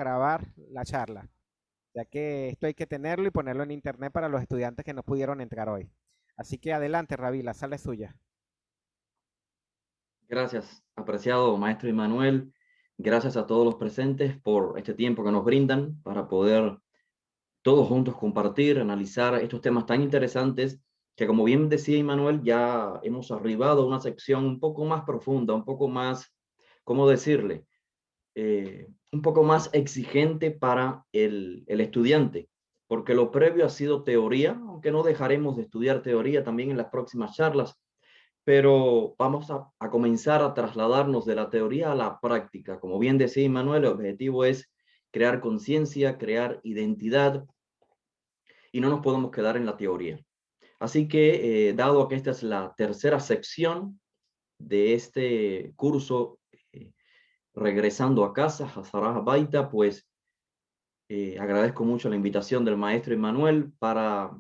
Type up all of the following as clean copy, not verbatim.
grabar la charla, ya que esto hay que tenerlo y ponerlo en internet para los estudiantes que no pudieron entrar hoy. Así que adelante, Ravi, la sala es suya. Gracias, apreciado maestro Immanuel. Gracias a todos los presentes por este tiempo que nos brindan para poder todos juntos compartir, analizar estos temas tan interesantes que, como bien decía Immanuel, ya hemos arribado a una sección un poco más profunda, un poco más, ¿cómo decirle? Un poco más exigente para el estudiante, porque lo previo ha sido teoría, aunque no dejaremos de estudiar teoría también en las próximas charlas, pero vamos a comenzar a trasladarnos de la teoría a la práctica. Como bien decía Manuel, el objetivo es crear conciencia, crear identidad y no nos podemos quedar en la teoría. Así que, dado que esta es la tercera sección de este curso, regresando a casa, Hazarah Baita, pues agradezco mucho la invitación del maestro Emanuel para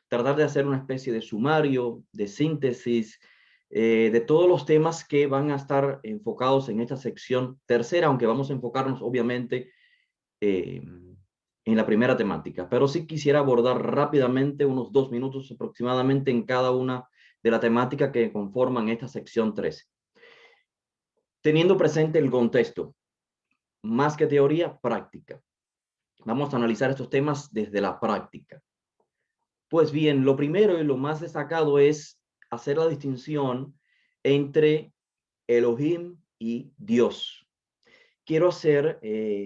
tratar de hacer una especie de sumario, de síntesis, de todos los temas que van a estar enfocados en esta sección tercera, aunque vamos a enfocarnos obviamente eh, en la primera temática. Pero sí quisiera abordar rápidamente, unos 2 minutos aproximadamente en cada una de la temática que conforman esta sección 3. Teniendo presente el contexto, más que teoría, práctica. Vamos a analizar estos temas desde la práctica. Pues bien, lo primero y lo más destacado es hacer la distinción entre Elohim y Dios. Quiero hacer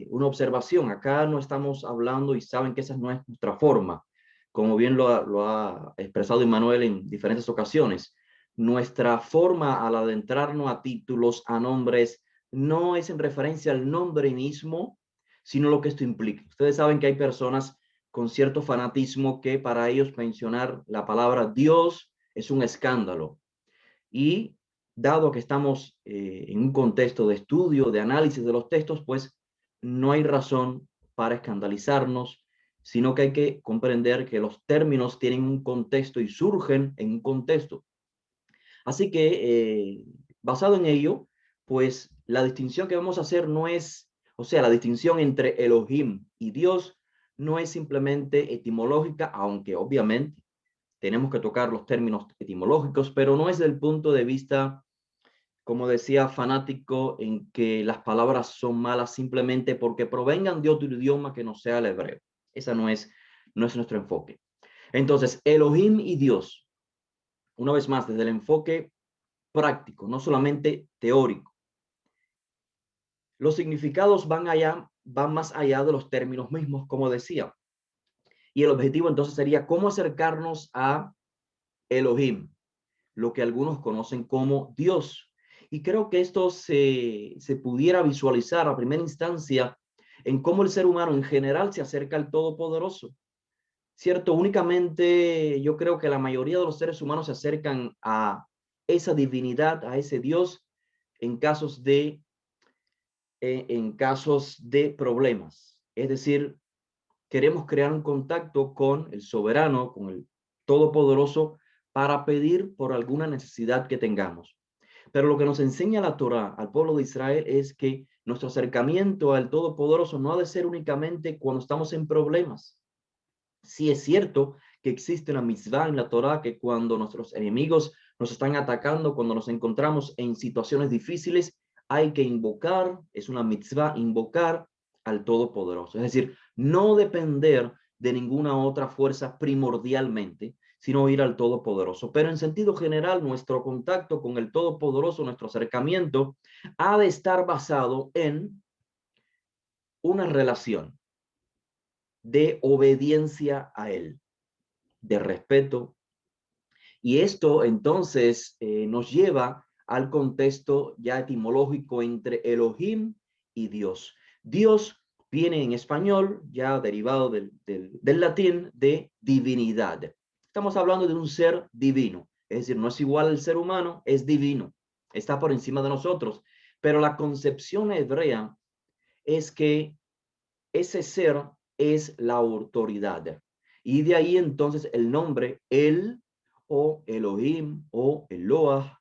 una observación. Acá no estamos hablando y saben que esa no es nuestra forma, como bien lo ha expresado Immanuel en diferentes ocasiones. Nuestra forma al adentrarnos a títulos, a nombres, no es en referencia al nombre mismo, sino lo que esto implica. Ustedes saben que hay personas con cierto fanatismo que para ellos mencionar la palabra Dios es un escándalo. Y dado que estamos en un contexto de estudio, de análisis de los textos, pues no hay razón para escandalizarnos, sino que hay que comprender que los términos tienen un contexto y surgen en un contexto. Así que, basado en ello, pues la distinción que vamos a hacer no es, o sea, la distinción entre Elohim y Dios no es simplemente etimológica, aunque obviamente tenemos que tocar los términos etimológicos, pero no es del punto de vista, como decía, fanático, en que las palabras son malas simplemente porque provengan de otro idioma que no sea el hebreo. Esa no es nuestro enfoque. Entonces, Elohim y Dios, una vez más, desde el enfoque práctico, no solamente teórico. Los significados van más allá de los términos mismos, como decía. Y el objetivo entonces sería cómo acercarnos a Elohim, lo que algunos conocen como Dios. Y creo que esto se pudiera visualizar a primera instancia en cómo el ser humano en general se acerca al Todopoderoso. Cierto, únicamente yo creo que la mayoría de los seres humanos se acercan a esa divinidad, a ese Dios, en casos de problemas. Es decir, queremos crear un contacto con el soberano, con el todopoderoso, para pedir por alguna necesidad que tengamos. Pero lo que nos enseña la Torá al pueblo de Israel es que nuestro acercamiento al Todopoderoso no ha de ser únicamente cuando estamos en problemas. Sí es cierto que existe una mitzvah en la Torá que cuando nuestros enemigos nos están atacando, cuando nos encontramos en situaciones difíciles, hay que invocar, es una mitzvah invocar al Todopoderoso. Es decir, no depender de ninguna otra fuerza primordialmente, sino ir al Todopoderoso. Pero en sentido general, nuestro contacto con el Todopoderoso, nuestro acercamiento, ha de estar basado en una relación de obediencia a Él, de respeto. Y esto entonces nos lleva al contexto ya etimológico entre Elohim y Dios. Dios viene en español, ya derivado del latín, de divinidad. Estamos hablando de un ser divino, es decir, no es igual al ser humano, es divino, está por encima de nosotros. Pero la concepción hebrea es que ese ser es la autoridad. Y de ahí entonces el nombre El o Elohim o Eloah,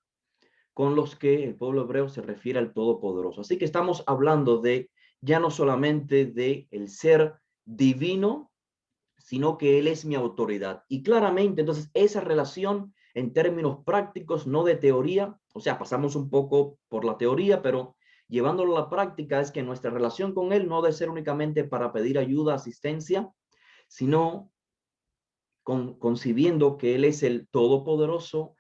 con los que el pueblo hebreo se refiere al Todopoderoso. Así que estamos hablando de ya no solamente de el ser divino, sino que Él es mi autoridad. Y claramente, entonces, esa relación en términos prácticos, no de teoría, o sea, pasamos un poco por la teoría, pero llevándolo a la práctica es que nuestra relación con Él no debe ser únicamente para pedir ayuda, asistencia, sino concibiendo que Él es el Todopoderoso,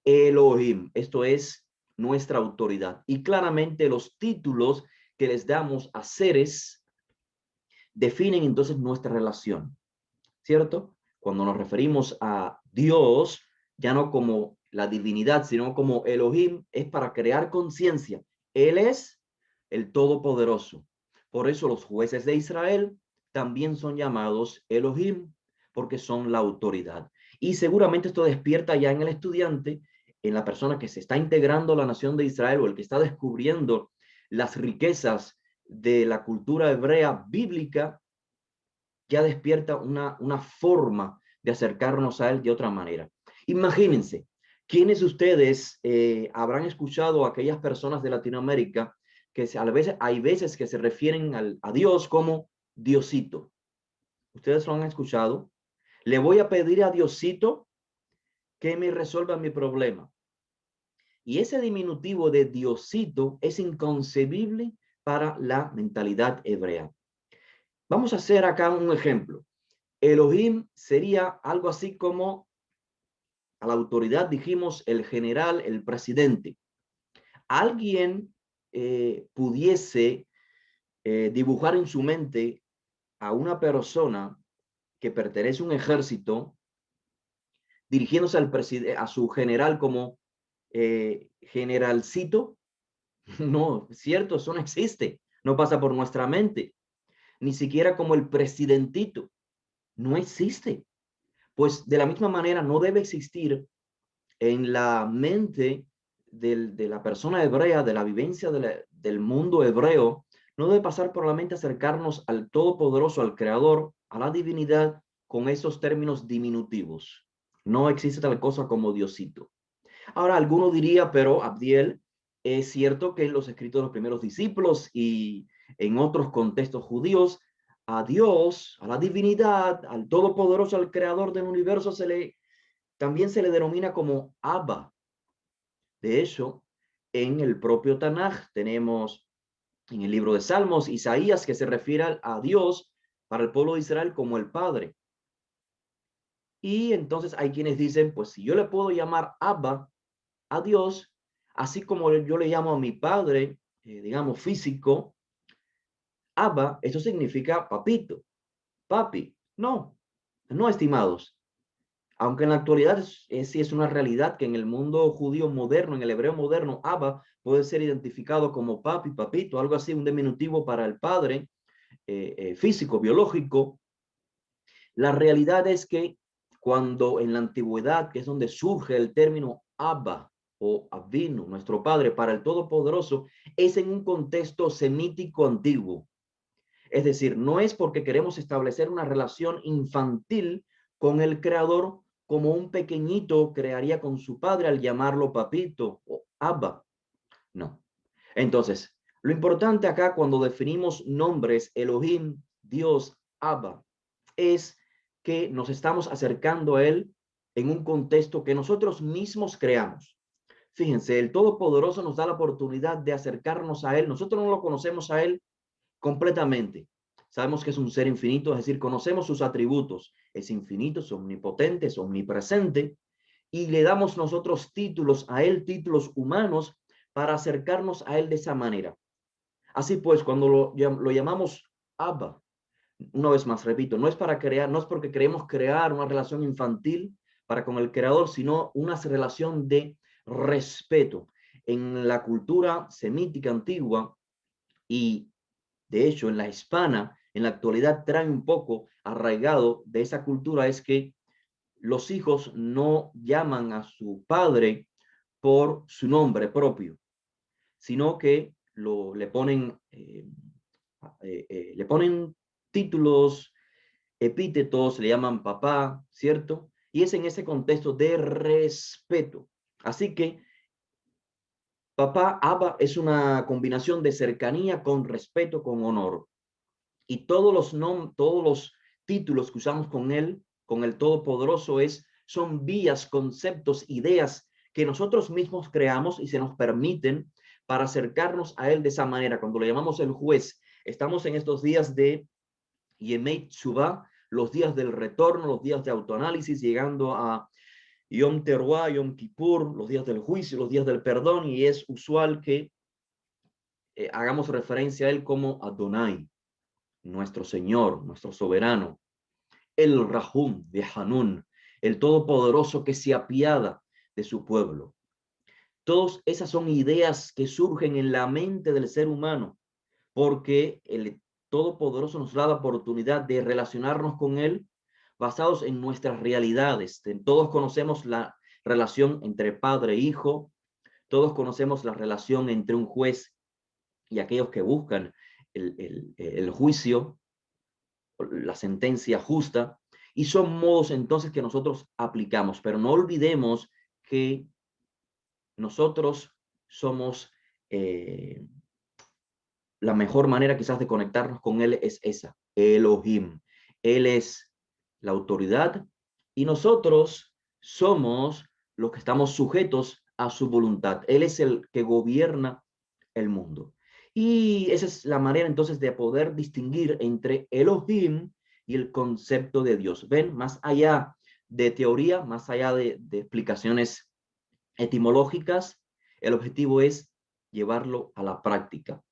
Elohim, esto es nuestra autoridad. Y claramente los títulos que les damos a seres definen entonces nuestra relación, ¿cierto? Cuando nos referimos a Dios, ya no como la divinidad, sino como Elohim, es para crear conciencia. Él es el Todopoderoso. Por eso los jueces de Israel también son llamados Elohim, porque son la autoridad. Y seguramente esto despierta ya en el estudiante, en la persona que se está integrando a la nación de Israel o el que está descubriendo las riquezas de la cultura hebrea bíblica, ya despierta una forma de acercarnos a Él de otra manera. Imagínense, ¿quiénes de ustedes habrán escuchado a aquellas personas de Latinoamérica que hay veces que se refieren a Dios como Diosito? ¿Ustedes lo han escuchado? Le voy a pedir a Diosito que me resuelva mi problema. Y ese diminutivo de Diosito es inconcebible para la mentalidad hebrea. Vamos a hacer acá un ejemplo. Elohim sería algo así como, a la autoridad dijimos, el general, el presidente. Alguien pudiese dibujar en su mente a una persona que pertenece a un ejército dirigiéndose a su general como generalcito. No, cierto, eso no existe, no pasa por nuestra mente, ni siquiera como el presidentito, no existe. Pues de la misma manera no debe existir en la mente de la persona hebrea, de la vivencia del mundo hebreo, no debe pasar por la mente acercarnos al Todopoderoso, al Creador, a la divinidad, con esos términos diminutivos. No existe tal cosa como Diosito. Ahora, alguno diría, pero Abdiel, es cierto que en los escritos de los primeros discípulos y en otros contextos judíos, a Dios, a la divinidad, al Todopoderoso, al Creador del universo, también se le denomina como Abba. De hecho, en el propio Tanaj tenemos en el libro de Salmos, Isaías, que se refiere a Dios para el pueblo de Israel como el Padre. Y entonces hay quienes dicen, pues si yo le puedo llamar Abba a Dios, así como yo le llamo a mi padre, digamos, físico, Abba, eso significa papito, papi. No, no, estimados. Aunque en la actualidad sí es una realidad que en el mundo judío moderno, en el hebreo moderno, Abba puede ser identificado como papi, papito, algo así, un diminutivo para el padre físico, biológico. La realidad es que cuando en la antigüedad, que es donde surge el término Abba o Avinu, nuestro Padre, para el Todopoderoso, es en un contexto semítico antiguo. Es decir, no es porque queremos establecer una relación infantil con el Creador como un pequeñito crearía con su padre al llamarlo papito o Abba. No. Entonces, lo importante acá cuando definimos nombres, Elohim, Dios, Abba, es que nos estamos acercando a Él en un contexto que nosotros mismos creamos. Fíjense, el Todopoderoso nos da la oportunidad de acercarnos a Él. Nosotros no lo conocemos a Él completamente. Sabemos que es un ser infinito, es decir, conocemos sus atributos. Es infinito, es omnipotente, es omnipresente. Y le damos nosotros títulos a Él, títulos humanos, para acercarnos a Él de esa manera. Así pues, cuando lo llamamos Abba, una vez más, repito, no es para crear, no es porque queremos crear una relación infantil para con el creador, sino una relación de respeto. En la cultura semítica antigua y de hecho en la hispana, en la actualidad trae un poco arraigado de esa cultura es que los hijos no llaman a su padre por su nombre propio, sino que le ponen títulos, epítetos, le llaman papá, ¿cierto? Y es en ese contexto de respeto. Así que Papá, Abba es una combinación de cercanía con respeto, con honor. Y todos los títulos que usamos con él, con el Todopoderoso, son vías, conceptos, ideas que nosotros mismos creamos y se nos permiten para acercarnos a él de esa manera. Cuando le llamamos el juez, estamos en estos días de Yemei Tshuva, los días del retorno, los días de autoanálisis, llegando a Yom Teruah, Yom Kippur, los días del juicio, los días del perdón, y es usual que hagamos referencia a él como Adonai, nuestro Señor, nuestro soberano, el Rahum de Hanun, el Todopoderoso que se apiada de su pueblo. Todas esas son ideas que surgen en la mente del ser humano, porque el Todopoderoso nos da la oportunidad de relacionarnos con Él basados en nuestras realidades. Todos conocemos la relación entre padre e hijo, todos conocemos la relación entre un juez y aquellos que buscan el juicio, la sentencia justa, y son modos entonces que nosotros aplicamos, pero no olvidemos que nosotros somos, la mejor manera quizás de conectarnos con Él es esa, Elohim. Él es la autoridad y nosotros somos los que estamos sujetos a su voluntad. Él es el que gobierna el mundo. Y esa es la manera entonces de poder distinguir entre Elohim y el concepto de Dios. Ven, más allá de teoría, más allá de explicaciones etimológicas, el objetivo es llevarlo a la práctica.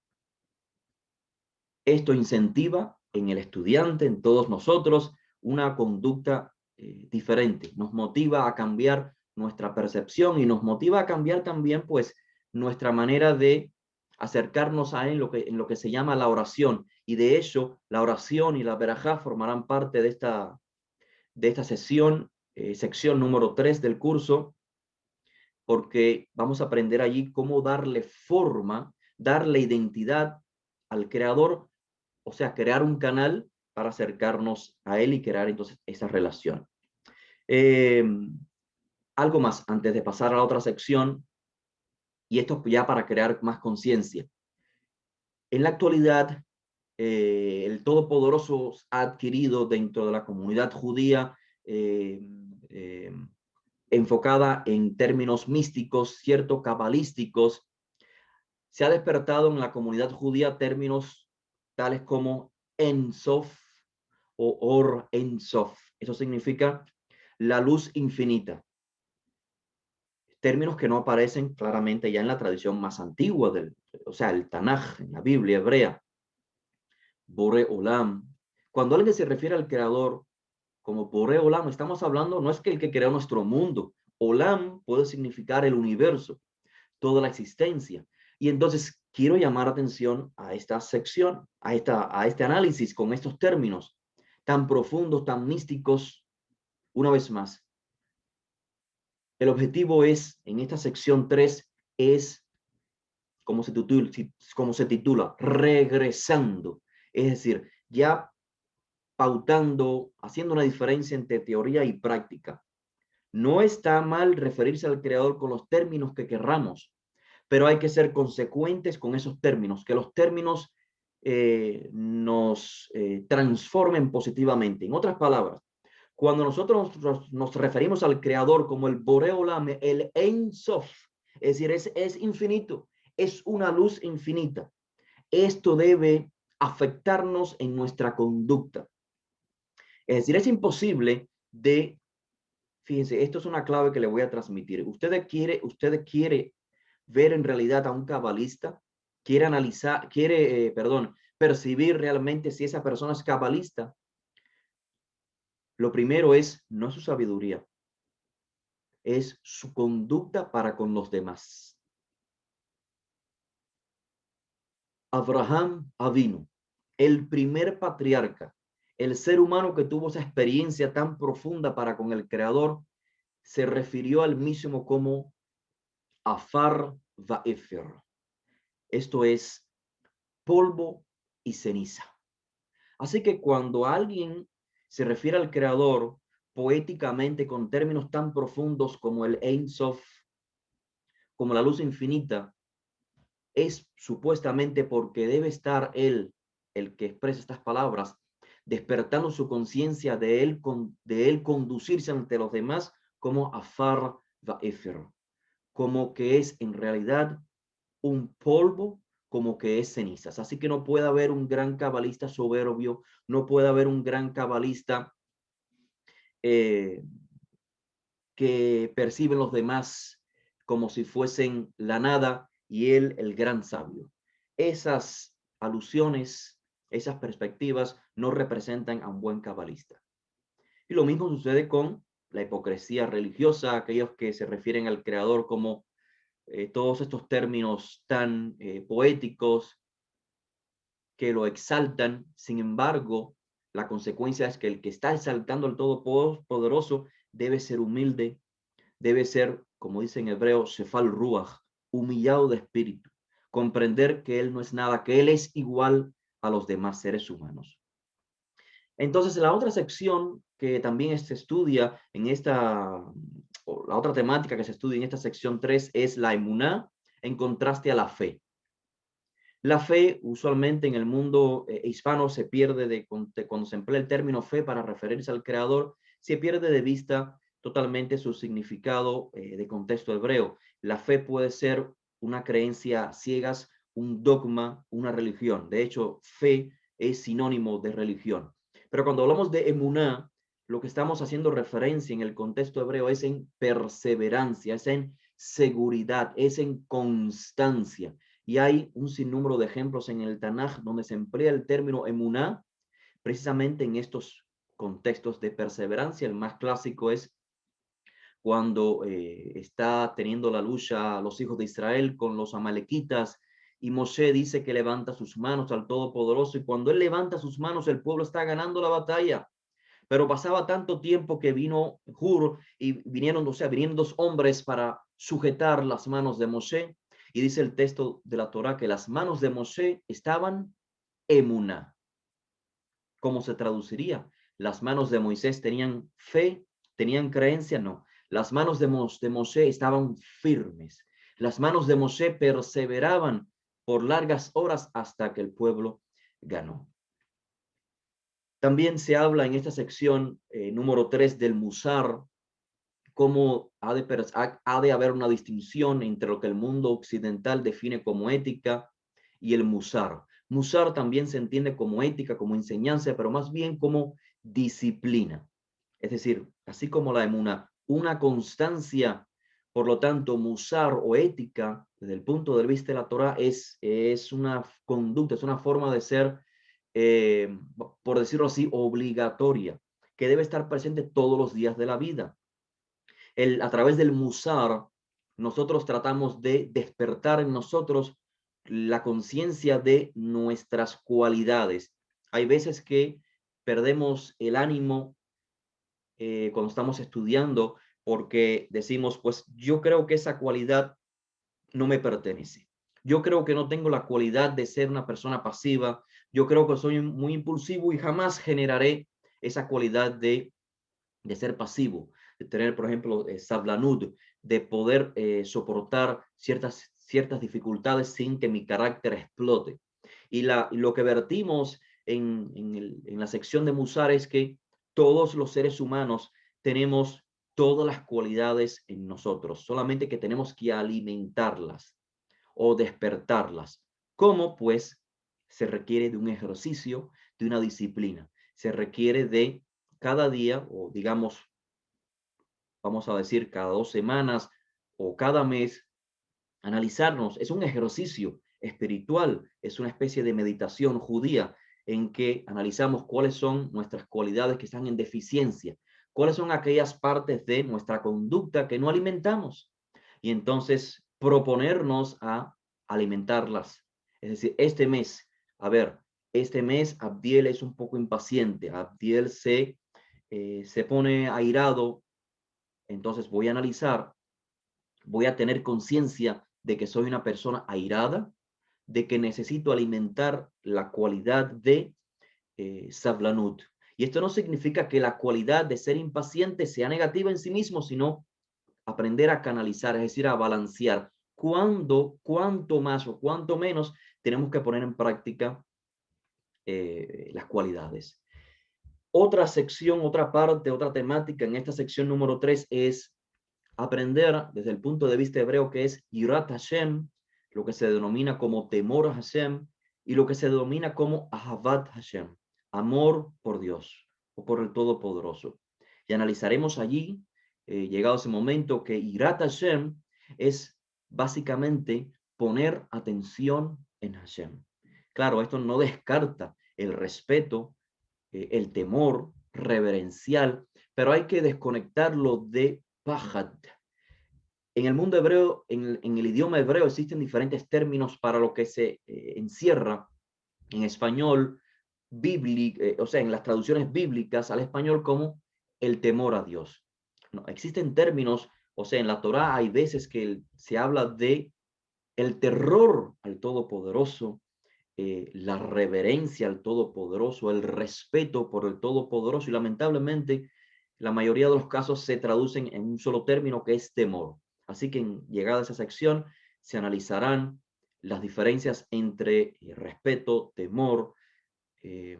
Esto incentiva en el estudiante, en todos nosotros, una conducta diferente. Nos motiva a cambiar nuestra percepción y nos motiva a cambiar también, pues, nuestra manera de acercarnos a él en lo que se llama la oración. Y de hecho, la oración y la verajá formarán parte de esta sesión, sección número 3 del curso, porque vamos a aprender allí cómo darle forma, darle identidad al creador, o sea, crear un canal para acercarnos a él y crear entonces esa relación. Eh, Algo más antes de pasar a la otra sección, y esto ya para crear más conciencia. En la actualidad, el Todopoderoso ha adquirido dentro de la comunidad judía eh, enfocada en términos místicos, cierto, cabalísticos, se ha despertado en la comunidad judía términos tales como Ensof o Or Ensof. Eso significa la luz infinita. Términos que no aparecen claramente ya en la tradición más antigua, o sea, el Tanaj, en la Biblia hebrea. Bore Olam. Cuando alguien se refiere al creador como Bore Olam, estamos hablando, no es que el que creó nuestro mundo. Olam puede significar el universo, toda la existencia. Y entonces quiero llamar atención a esta sección, a este análisis con estos términos tan profundos, tan místicos. Una vez más, el objetivo es, en esta sección 3, es, como se titula, regresando. Es decir, ya pautando, haciendo una diferencia entre teoría y práctica. No está mal referirse al creador con los términos que querramos, pero hay que ser consecuentes con esos términos, que los términos nos transformen positivamente. En otras palabras, cuando nosotros nos referimos al creador como el Boreolam, el Ein Sof, es decir, es infinito, es una luz infinita. Esto debe afectarnos en nuestra conducta. Es decir, es imposible de, fíjense, esto es una clave que le voy a transmitir. Usted quiere ver en realidad a un cabalista, quiere analizar, percibir realmente si esa persona es cabalista. Lo primero es no su sabiduría, es su conducta para con los demás. Abraham Avinu, el primer patriarca, el ser humano que tuvo esa experiencia tan profunda para con el Creador, se refirió al mismo como Afar Vaefer. Esto es polvo y ceniza. Así que cuando alguien se refiere al Creador poéticamente con términos tan profundos como el Ein Sof, como la luz infinita, es supuestamente porque debe estar él, el que expresa estas palabras, despertando su conciencia de él conducirse ante los demás como afar va'efer, como que es en realidad un polvo, como que es cenizas. Así que no puede haber un gran cabalista soberbio, no puede haber un gran cabalista eh, que perciben los demás como si fuesen la nada y él el gran sabio. Esas alusiones, esas perspectivas no representan a un buen cabalista. Y lo mismo sucede con la hipocresía religiosa, aquellos que se refieren al creador como todos estos términos tan poéticos que lo exaltan. Sin embargo, la consecuencia es que el que está exaltando al Todopoderoso debe ser humilde, debe ser, como dice en hebreo, Shefal Ruach, humillado de espíritu, comprender que él no es nada, que él es igual a los demás seres humanos. Entonces, la otra sección que también se estudia en o la otra temática que se estudia en esta sección 3 es la emuná en contraste a la fe. La fe, usualmente en el mundo hispano, se pierde cuando se emplea el término fe para referirse al creador, se pierde de vista totalmente su significado de contexto hebreo. La fe puede ser una creencia ciegas, un dogma, una religión. De hecho, fe es sinónimo de religión. Pero cuando hablamos de emuná, lo que estamos haciendo referencia en el contexto hebreo es en perseverancia, es en seguridad, es en constancia. Y hay un sinnúmero de ejemplos en el Tanaj donde se emplea el término emuná precisamente en estos contextos de perseverancia. El más clásico es cuando está teniendo la lucha los hijos de Israel con los amalequitas y Moshe dice que levanta sus manos al Todopoderoso y cuando él levanta sus manos el pueblo está ganando la batalla. Pero pasaba tanto tiempo que vino Hur y vinieron dos hombres para sujetar las manos de Moshe. Y dice el texto de la Torá que las manos de Moshe estaban emuná. ¿Cómo se traduciría? Las manos de Moisés tenían fe, tenían creencia, no. Las manos de Moshe estaban firmes. Las manos de Moshe perseveraban por largas horas hasta que el pueblo ganó. También se habla en esta sección número 3 del Musar, cómo ha de haber una distinción entre lo que el mundo occidental define como ética y el Musar. Musar también se entiende como ética, como enseñanza, pero más bien como disciplina. Es decir, así como la emuna, una constancia. Por lo tanto, Musar o ética, desde el punto de vista de la Torah, es una conducta, es una forma de ser por decirlo así, obligatoria, que debe estar presente todos los días de la vida. A través del musar, nosotros tratamos de despertar en nosotros la conciencia de nuestras cualidades. Hay veces que perdemos el ánimo cuando estamos estudiando porque decimos, pues yo creo que esa cualidad no me pertenece. Yo creo que no tengo la cualidad de ser una persona pasiva. Yo creo que soy muy impulsivo y jamás generaré esa cualidad de ser pasivo, de tener, por ejemplo, sablanud, de poder soportar ciertas dificultades sin que mi carácter explote. Y lo que vertimos en la sección de Musar es que todos los seres humanos tenemos todas las cualidades en nosotros, solamente que tenemos que alimentarlas o despertarlas. ¿Cómo? Pues se requiere de un ejercicio, de una disciplina. Se requiere de cada día, o digamos, vamos a decir, cada 2 semanas o cada mes, analizarnos. Es un ejercicio espiritual, es una especie de meditación judía en que analizamos cuáles son nuestras cualidades que están en deficiencia, cuáles son aquellas partes de nuestra conducta que no alimentamos. Y entonces proponernos a alimentarlas. Es decir, este mes, a ver, este mes Abdiel es un poco impaciente, Abdiel se pone airado, entonces voy a analizar, voy a tener conciencia de que soy una persona airada, de que necesito alimentar la cualidad de sablanut. Y esto no significa que la cualidad de ser impaciente sea negativa en sí mismo, sino aprender a canalizar, es decir, a balancear cuánto más o cuánto menos tenemos que poner en práctica las cualidades. Otra sección, otra parte, otra temática en esta sección número 3 es aprender desde el punto de vista hebreo que es Yirat Hashem, lo que se denomina como temor a Hashem, y lo que se denomina como Ahavat Hashem, amor por Dios o por el Todopoderoso. Y analizaremos allí, llegado ese momento, que Yirat Hashem es básicamente poner atención en Hashem. Claro, esto no descarta el respeto, el temor reverencial, pero hay que desconectarlo de pajad. En el mundo hebreo, en el idioma hebreo existen diferentes términos para lo que se encierra en español, o sea, en las traducciones bíblicas al español como el temor a Dios. No, existen términos, o sea, en la Torá hay veces que se habla de el terror al Todopoderoso, la reverencia al Todopoderoso, el respeto por el Todopoderoso, y lamentablemente la mayoría de los casos se traducen en un solo término que es temor. Así que en llegada a esa sección se analizarán las diferencias entre respeto, temor, eh,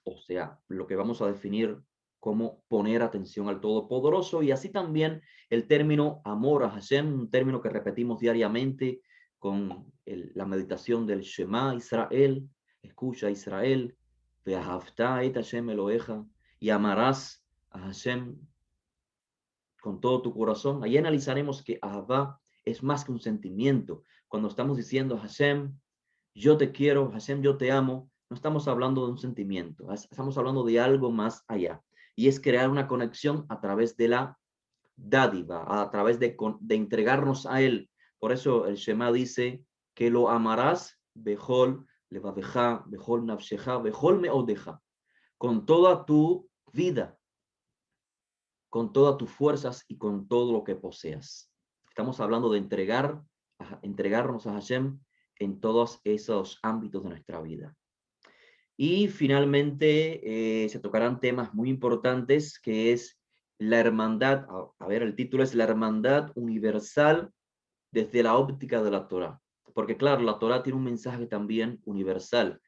o sea, lo que vamos a definir como poner atención al Todopoderoso, y así también el término amor a Hashem, un término que repetimos diariamente con la meditación del Shema Israel, escucha Israel, ve'ahavta et Hashem Eloheja, y amarás a Hashem con todo tu corazón. Ahí analizaremos que Ahavá es más que un sentimiento. Cuando estamos diciendo Hashem, yo te quiero, Hashem, yo te amo, no estamos hablando de un sentimiento, estamos hablando de algo más allá. Y es crear una conexión a través de la dádiva, a través de entregarnos a Él. Por eso el Shema dice que lo amarás, Bejol, Levaveja, Bejol Nafsheja, Bejol Meodeja, con toda tu vida, con todas tus fuerzas y con todo lo que poseas. Estamos hablando de entregarnos a Hashem en todos esos ámbitos de nuestra vida. Y finalmente se tocarán temas muy importantes, que es la hermandad. A ver, el título es La hermandad universal desde la óptica de la Torá. Porque claro, la Torá tiene un mensaje también universal.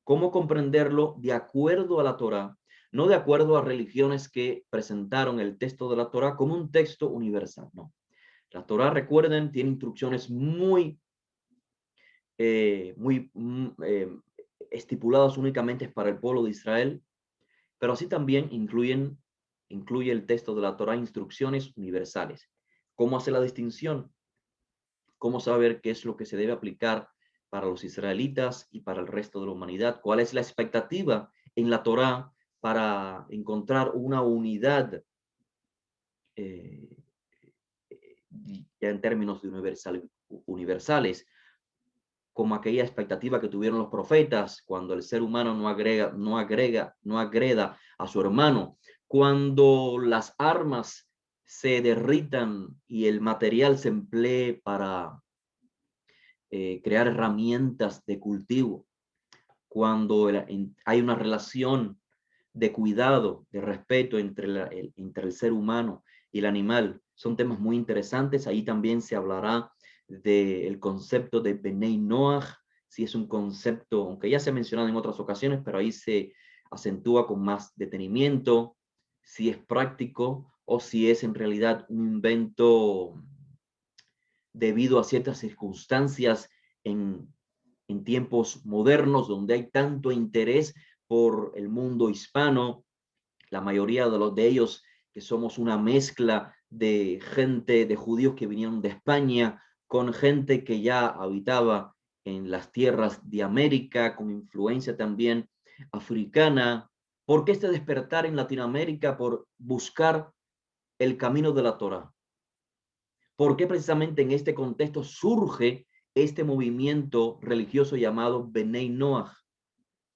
¿Cómo comprenderlo de acuerdo a la Torá? No de acuerdo a religiones que presentaron el texto de la Torá como un texto universal, no. La Torá, recuerden, tiene instrucciones muy estipuladas únicamente para el pueblo de Israel, pero así también incluye el texto de la Torá instrucciones universales. ¿Cómo hace la distinción? ¿Cómo saber qué es lo que se debe aplicar para los israelitas y para el resto de la humanidad? ¿Cuál es la expectativa en la Torá para encontrar una unidad eh, ya en términos de universales, como aquella expectativa que tuvieron los profetas cuando el ser humano no agreda a su hermano, cuando las armas se derritan y el material se emplee para crear herramientas de cultivo, cuando hay una relación de cuidado, de respeto entre el ser humano y el animal. Son temas muy interesantes. Ahí también se hablará del concepto de Benei Noach, si es un concepto, aunque ya se ha mencionado en otras ocasiones, pero ahí se acentúa con más detenimiento, si es práctico o si es en realidad un invento debido a ciertas circunstancias en, en tiempos modernos donde hay tanto interés por el mundo hispano, la mayoría de ellos que somos una mezcla de gente, de judíos que vinieron de España, con gente que ya habitaba en las tierras de América, con influencia también africana. ¿Por qué este despertar en Latinoamérica por buscar el camino de la Torá? ¿Por qué precisamente en este contexto surge este movimiento religioso llamado Benei Noach,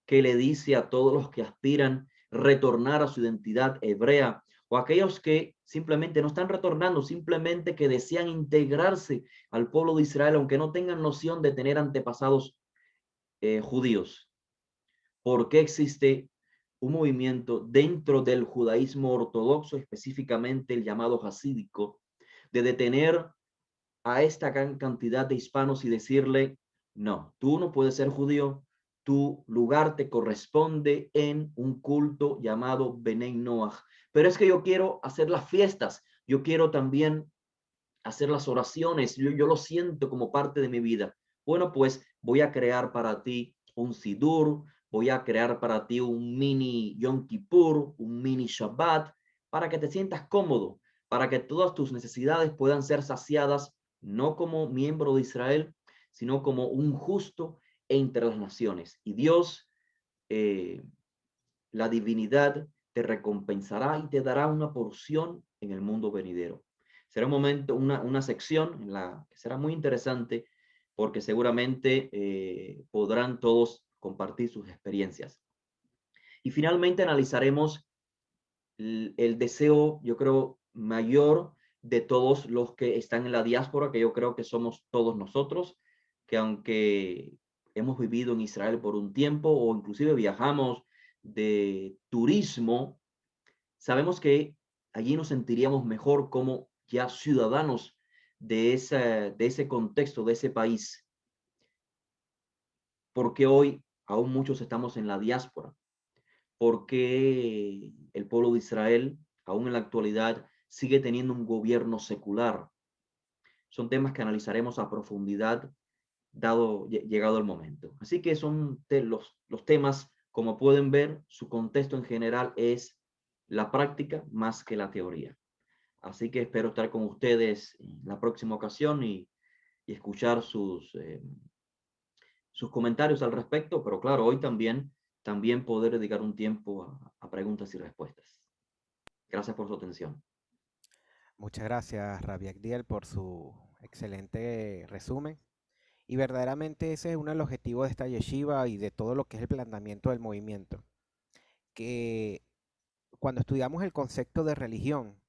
que le dice a todos los que aspiran retornar a su identidad hebrea, o aquellos que simplemente no están retornando, simplemente que desean integrarse al pueblo de Israel, aunque no tengan noción de tener antepasados judíos? ¿Por qué existe un movimiento dentro del judaísmo ortodoxo, específicamente el llamado hasídico, de detener a esta gran cantidad de hispanos y decirle, no, tú no puedes ser judío, tu lugar te corresponde en un culto llamado Benei Noach. Pero es que yo quiero hacer las fiestas, yo quiero también hacer las oraciones, yo lo siento como parte de mi vida. Bueno, pues voy a crear para ti un Sidur, voy a crear para ti un mini Yom Kippur, un mini Shabbat, para que te sientas cómodo, para que todas tus necesidades puedan ser saciadas, no como miembro de Israel, sino como un justo entre las naciones. Y Dios, eh, la divinidad, te recompensará y te dará una porción en el mundo venidero. Será un momento, una sección en la que será muy interesante porque seguramente podrán todos compartir sus experiencias. Y finalmente analizaremos el deseo, yo creo, mayor de todos los que están en la diáspora, que yo creo que somos todos nosotros, que aunque hemos vivido en Israel por un tiempo o inclusive viajamos de turismo, sabemos que allí nos sentiríamos mejor como ya ciudadanos de ese contexto, de ese país, porque hoy aún muchos estamos en la diáspora, porque el pueblo de Israel, aún en la actualidad, sigue teniendo un gobierno secular. Son temas que analizaremos a profundidad llegado el momento. Así que son los temas, como pueden ver, su contexto en general es la práctica más que la teoría. Así que espero estar con ustedes en la próxima ocasión y escuchar sus comentarios al respecto, pero claro, hoy también poder dedicar un tiempo a preguntas y respuestas. Gracias por su atención. Muchas gracias, Rabbi Agdiel, por su excelente resumen. Y verdaderamente ese es uno de los objetivos de esta yeshiva y de todo lo que es el planteamiento del movimiento. Que cuando estudiamos el concepto de religión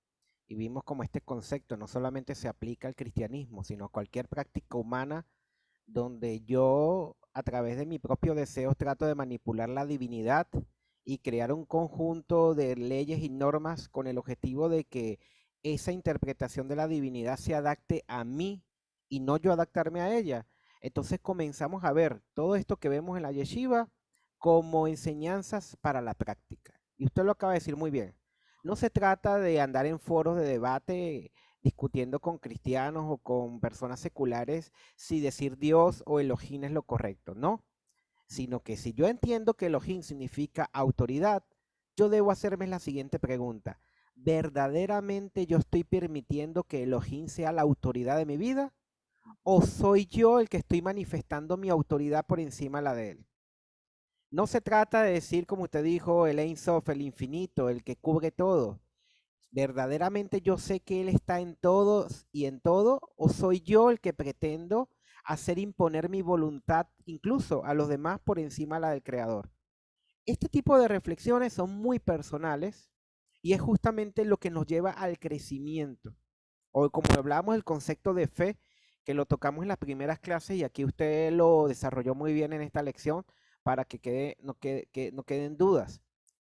y vimos cómo este concepto no solamente se aplica al cristianismo, sino a cualquier práctica humana donde yo a través de mis propios deseos trato de manipular la divinidad y crear un conjunto de leyes y normas con el objetivo de que esa interpretación de la divinidad se adapte a mí y no yo adaptarme a ella. Entonces comenzamos a ver todo esto que vemos en la yeshiva como enseñanzas para la práctica. Y usted lo acaba de decir muy bien. No se trata de andar en foros de debate discutiendo con cristianos o con personas seculares si decir Dios o Elohim es lo correcto, no, sino que si yo entiendo que Elohim significa autoridad, yo debo hacerme la siguiente pregunta: ¿verdaderamente yo estoy permitiendo que Elohim sea la autoridad de mi vida? ¿O soy yo el que estoy manifestando mi autoridad por encima de la de él? No se trata de decir, como usted dijo, el Ein Sof, el infinito, el que cubre todo. ¿Verdaderamente yo sé que Él está en todos y en todo? ¿O soy yo el que pretendo hacer imponer mi voluntad incluso a los demás por encima de la del Creador? Este tipo de reflexiones son muy personales y es justamente lo que nos lleva al crecimiento. O como hablamos del concepto de fe, que lo tocamos en las primeras clases y aquí usted lo desarrolló muy bien en esta lección para que no queden dudas.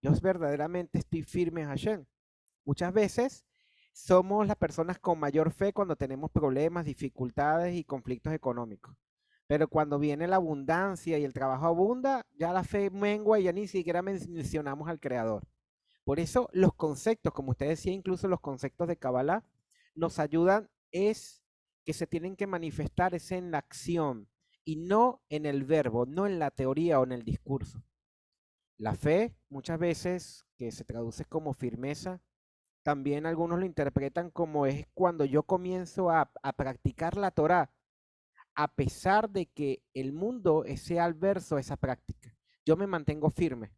Yo verdaderamente estoy firme en Hashem. Muchas veces somos las personas con mayor fe cuando tenemos problemas, dificultades y conflictos económicos. Pero cuando viene la abundancia y el trabajo abunda, ya la fe mengua y ya ni siquiera mencionamos al Creador. Por eso los conceptos, como usted decía, incluso los conceptos de Kabbalah, nos ayudan es que se tienen que manifestar es en la acción y no en el verbo, no en la teoría o en el discurso. La fe muchas veces que se traduce como firmeza, también algunos lo interpretan como es cuando yo comienzo a practicar la Torah, a pesar de que el mundo sea adverso a esa práctica. Yo me mantengo firme.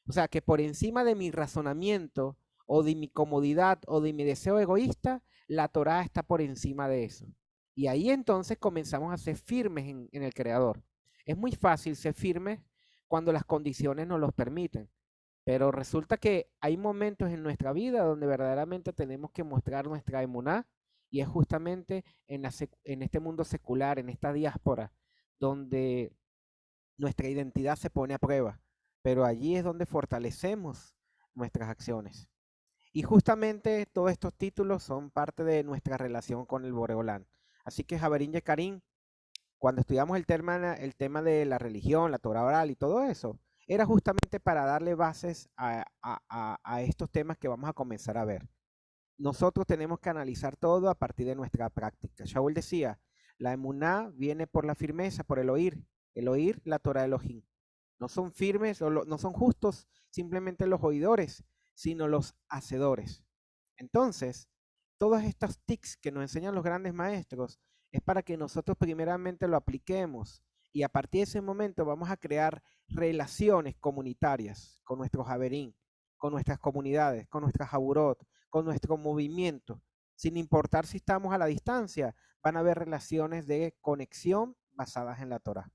O sea, que por encima de mi razonamiento o de mi comodidad o de mi deseo egoísta, la Torah está por encima de eso. Y ahí entonces comenzamos a ser firmes en el Creador. Es muy fácil ser firmes cuando las condiciones nos los permiten. Pero resulta que hay momentos en nuestra vida donde verdaderamente tenemos que mostrar nuestra emuná y es justamente en este mundo secular, en esta diáspora, donde nuestra identidad se pone a prueba. Pero allí es donde fortalecemos nuestras acciones. Y justamente todos estos títulos son parte de nuestra relación con el Boreolán. Así que Javerín Yekarín, cuando estudiamos el tema de la religión, la Torah oral y todo eso, era justamente para darle bases a estos temas que vamos a comenzar a ver. Nosotros tenemos que analizar todo a partir de nuestra práctica. Shaul decía, la emuná viene por la firmeza, por el oír la Torah Elohim. No son firmes, no son justos simplemente los oidores, sino los hacedores. Entonces, todos estos tics que nos enseñan los grandes maestros es para que nosotros primeramente lo apliquemos y a partir de ese momento vamos a crear relaciones comunitarias con nuestros Haverín, con nuestras comunidades, con nuestras Jaburot, con nuestro movimiento. Sin importar si estamos a la distancia, van a haber relaciones de conexión basadas en la Torah.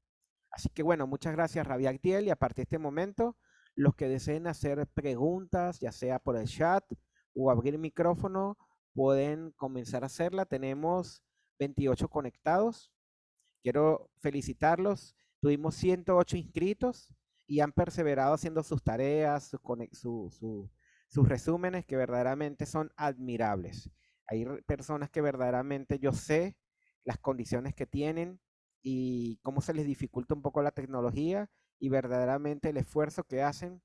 Así que bueno, muchas gracias Rabbi Agdiel y a partir de este momento, los que deseen hacer preguntas, ya sea por el chat o abrir el micrófono, pueden comenzar a hacerla. Tenemos 28 conectados. Quiero felicitarlos. Tuvimos 108 inscritos y han perseverado haciendo sus tareas, sus resúmenes que verdaderamente son admirables. Hay personas que verdaderamente yo sé las condiciones que tienen y cómo se les dificulta un poco la tecnología y verdaderamente el esfuerzo que hacen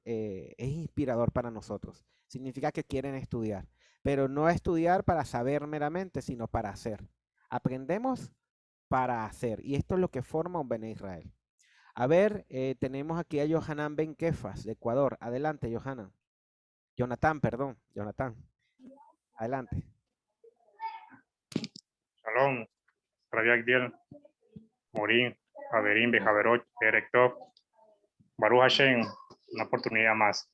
es inspirador para nosotros. Significa que quieren estudiar, pero no estudiar para saber meramente, sino para hacer. Aprendemos para hacer, y esto es lo que forma un Bene Israel. A ver, tenemos aquí a Johanan Ben Kefas de Ecuador. Adelante, Johanan. Jonathan, perdón, Jonathan. Adelante. Shalom, Rabbi Agdiel, Morín, Averín, Bejaverot, Derek Top, Baruch Hashem, una oportunidad más.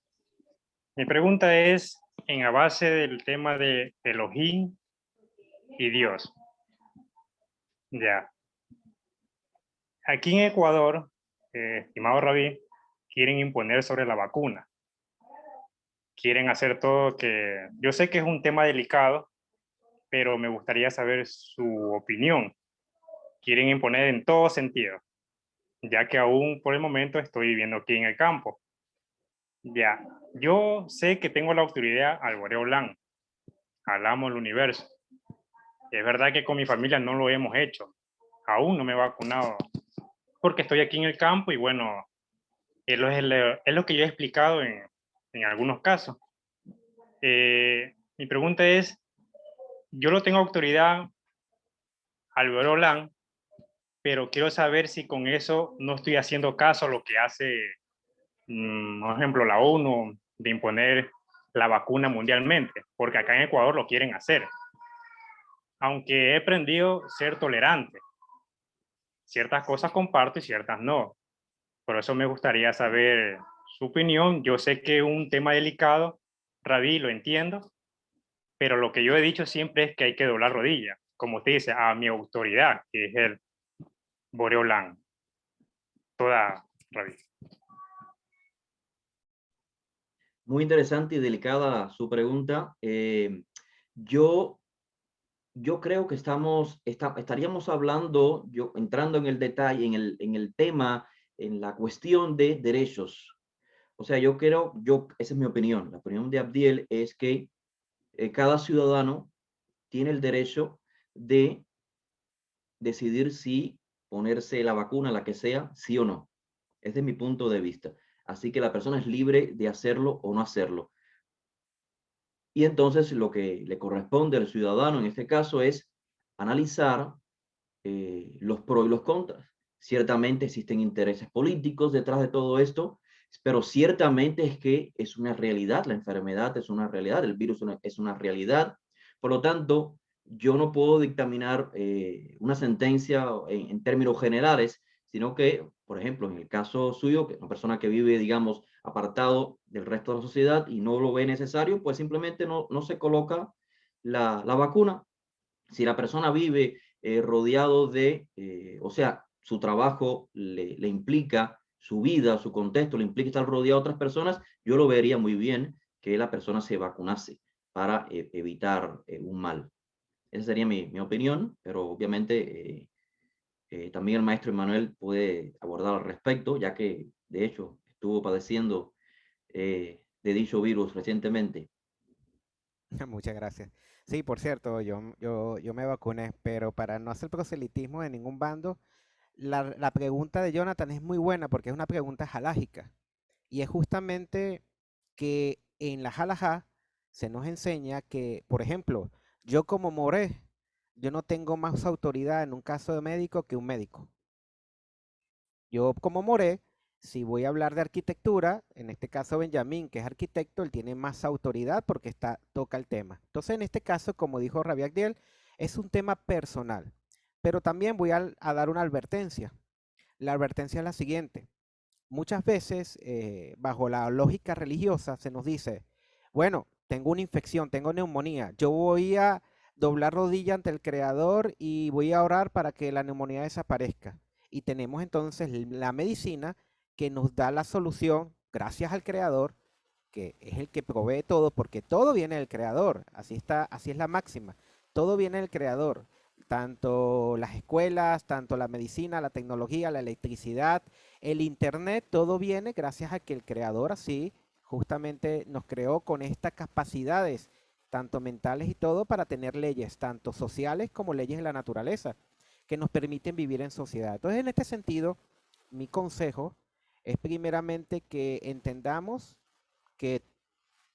Mi pregunta es en la base del tema de Elohim y Dios. Ya. Aquí en Ecuador, estimado Rabí, quieren imponer sobre la vacuna. Quieren hacer todo que... Yo sé que es un tema delicado, pero me gustaría saber su opinión. Quieren imponer en todo sentido, ya que aún por el momento estoy viviendo aquí en el campo. Ya, yo sé que tengo la autoridad al Boreolán, al amo del universo. Es verdad que con mi familia no lo hemos hecho. Aún no me he vacunado porque estoy aquí en el campo y bueno, es lo que yo he explicado en algunos casos. Mi pregunta es, yo lo tengo autoridad al Boreolán, pero quiero saber si con eso no estoy haciendo caso a lo que hace, por ejemplo, la ONU de imponer la vacuna mundialmente, porque acá en Ecuador lo quieren hacer. Aunque he aprendido a ser tolerante. Ciertas cosas comparto y ciertas no. Por eso me gustaría saber su opinión. Yo sé que es un tema delicado, Rabí, lo entiendo, pero lo que yo he dicho siempre es que hay que doblar rodillas, como usted dice, a mi autoridad, que es el Boreolán. Toda, Rabí. Muy interesante y delicada su pregunta. Yo, yo creo que estaríamos hablando, entrando en el detalle, en el tema, en la cuestión de derechos. O sea, esa es mi opinión. La opinión de Abdiel es que cada ciudadano tiene el derecho de decidir si ponerse la vacuna, la que sea, sí o no. Ese es mi punto de vista. Así que la persona es libre de hacerlo o no hacerlo. Y entonces lo que le corresponde al ciudadano en este caso es analizar los pros y los contras. Ciertamente existen intereses políticos detrás de todo esto, pero ciertamente es que es una realidad, la enfermedad es una realidad, el virus es una realidad. Por lo tanto, yo no puedo dictaminar una sentencia en términos generales, sino que, por ejemplo, en el caso suyo, que es una persona que vive, digamos, apartado del resto de la sociedad y no lo ve necesario, pues simplemente no se coloca la vacuna. Si la persona vive rodeado o sea, su trabajo le implica, su vida, su contexto le implica estar rodeado de otras personas, yo lo vería muy bien que la persona se vacunase para evitar un mal. Esa sería mi opinión, pero obviamente también el maestro Emanuel puede abordar al respecto, ya que de hecho estuvo padeciendo de dicho virus recientemente. Muchas gracias. Sí, por cierto, yo me vacuné, pero para no hacer proselitismo de ningún bando, la pregunta de Jonathan es muy buena porque es una pregunta halágica. Y es justamente que en la halajá se nos enseña que, por ejemplo, yo como moré, yo no tengo más autoridad en un caso de médico que un médico. Yo como moré, si voy a hablar de arquitectura, en este caso Benjamín, que es arquitecto, él tiene más autoridad porque toca el tema. Entonces, en este caso, como dijo Rabbi Agdiel, es un tema personal. Pero también voy a dar una advertencia. La advertencia es la siguiente. Muchas veces, bajo la lógica religiosa, se nos dice, bueno, tengo una infección, tengo neumonía, yo voy a doblar rodilla ante el Creador y voy a orar para que la neumonía desaparezca. Y tenemos entonces la medicina que nos da la solución, gracias al Creador, que es el que provee todo, porque todo viene del Creador, así está, así es la máxima, todo viene del Creador, tanto las escuelas, tanto la medicina, la tecnología, la electricidad, el Internet, todo viene gracias a que el Creador así justamente nos creó con estas capacidades, tanto mentales y todo, para tener leyes, tanto sociales como leyes de la naturaleza, que nos permiten vivir en sociedad. Entonces, en este sentido, mi consejo es primeramente que entendamos que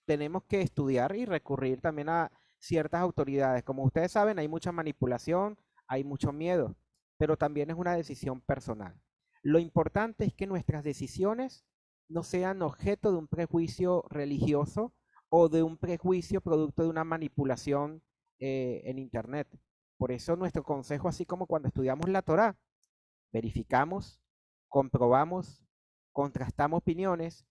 tenemos que estudiar y recurrir también a ciertas autoridades. Como ustedes saben, hay mucha manipulación, hay mucho miedo, pero también es una decisión personal. Lo importante es que nuestras decisiones no sean objeto de un prejuicio religioso o de un prejuicio producto de una manipulación en Internet. Por eso nuestro consejo, así como cuando estudiamos la Torá, verificamos, comprobamos, contrastamos opiniones.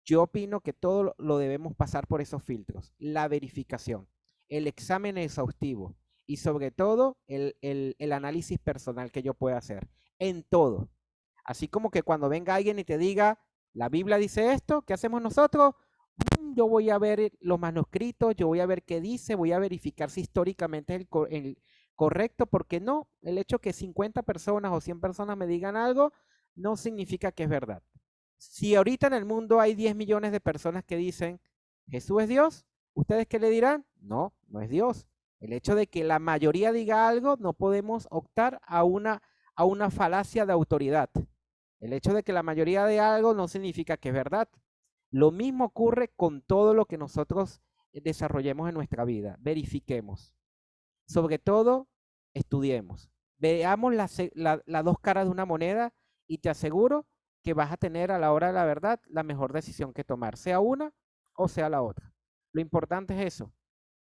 Yo opino que todo lo debemos pasar por esos filtros. La verificación, el examen exhaustivo y sobre todo el análisis personal que yo pueda hacer en todo. Así como que cuando venga alguien y te diga, la Biblia dice esto, ¿qué hacemos nosotros? Yo voy a ver los manuscritos, yo voy a ver qué dice, voy a verificar si históricamente es el correcto, porque no, el hecho que 50 personas o 100 personas me digan algo no significa que es verdad. Si ahorita en el mundo hay 10 millones de personas que dicen, Jesús es Dios, ¿ustedes qué le dirán? No, no es Dios. El hecho de que la mayoría diga algo, no podemos optar a una falacia de autoridad. El hecho de que la mayoría de algo no significa que es verdad. Lo mismo ocurre con todo lo que nosotros desarrollemos en nuestra vida. Verifiquemos. Sobre todo, estudiemos. Veamos las dos caras de una moneda y te aseguro que vas a tener a la hora de la verdad la mejor decisión que tomar, sea una o sea la otra. Lo importante es eso.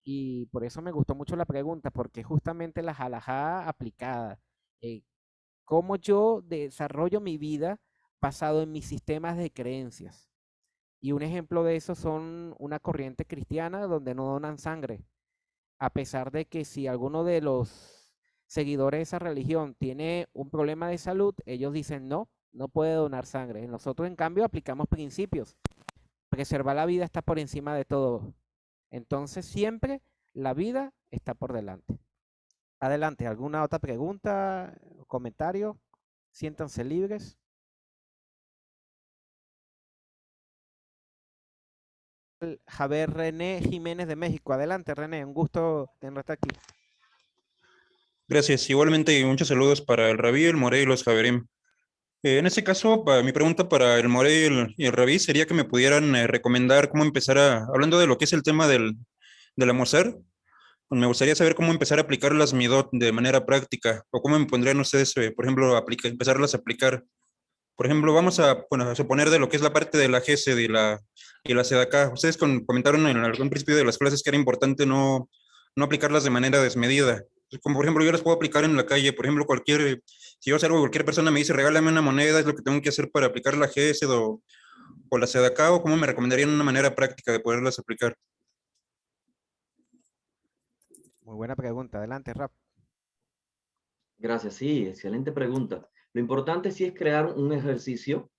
Y por eso me gustó mucho la pregunta, porque justamente la halajá aplicada, eh, cómo yo desarrollo mi vida basado en mis sistemas de creencias. Y un ejemplo de eso son una corriente cristiana donde no donan sangre, a pesar de que si alguno de los seguidores de esa religión tiene un problema de salud, ellos dicen no, no puede donar sangre. Nosotros en cambio aplicamos principios. Preservar la vida está por encima de todo. Entonces siempre la vida está por delante. Adelante, ¿alguna otra pregunta o comentario? Siéntanse libres. Javier René Jiménez de México. Adelante, René, un gusto tenerte aquí. Gracias. Igualmente, muchos saludos para el Rabí, el Moré y los Javerim. En este caso, mi pregunta para el Moré y el Rabí sería que me pudieran recomendar cómo empezar hablando de lo que es el tema del almorzar, pues me gustaría saber cómo empezar a aplicar las midot de manera práctica, o cómo me pondrían ustedes, por ejemplo, empezarlas a aplicar. Por ejemplo, vamos a, bueno, a suponer de lo que es la parte de la GESED y la SEDACA. Ustedes comentaron en algún principio de las clases que era importante no aplicarlas de manera desmedida. Como por ejemplo, yo las puedo aplicar en la calle. Por ejemplo, si yo salgo, cualquier persona me dice, regálame una moneda, es lo que tengo que hacer para aplicar la GESED o la SEDACA, o cómo me recomendarían una manera práctica de poderlas aplicar. Muy buena pregunta. Adelante, Rap. Gracias, sí, excelente pregunta. Lo importante sí es crear un ejercicio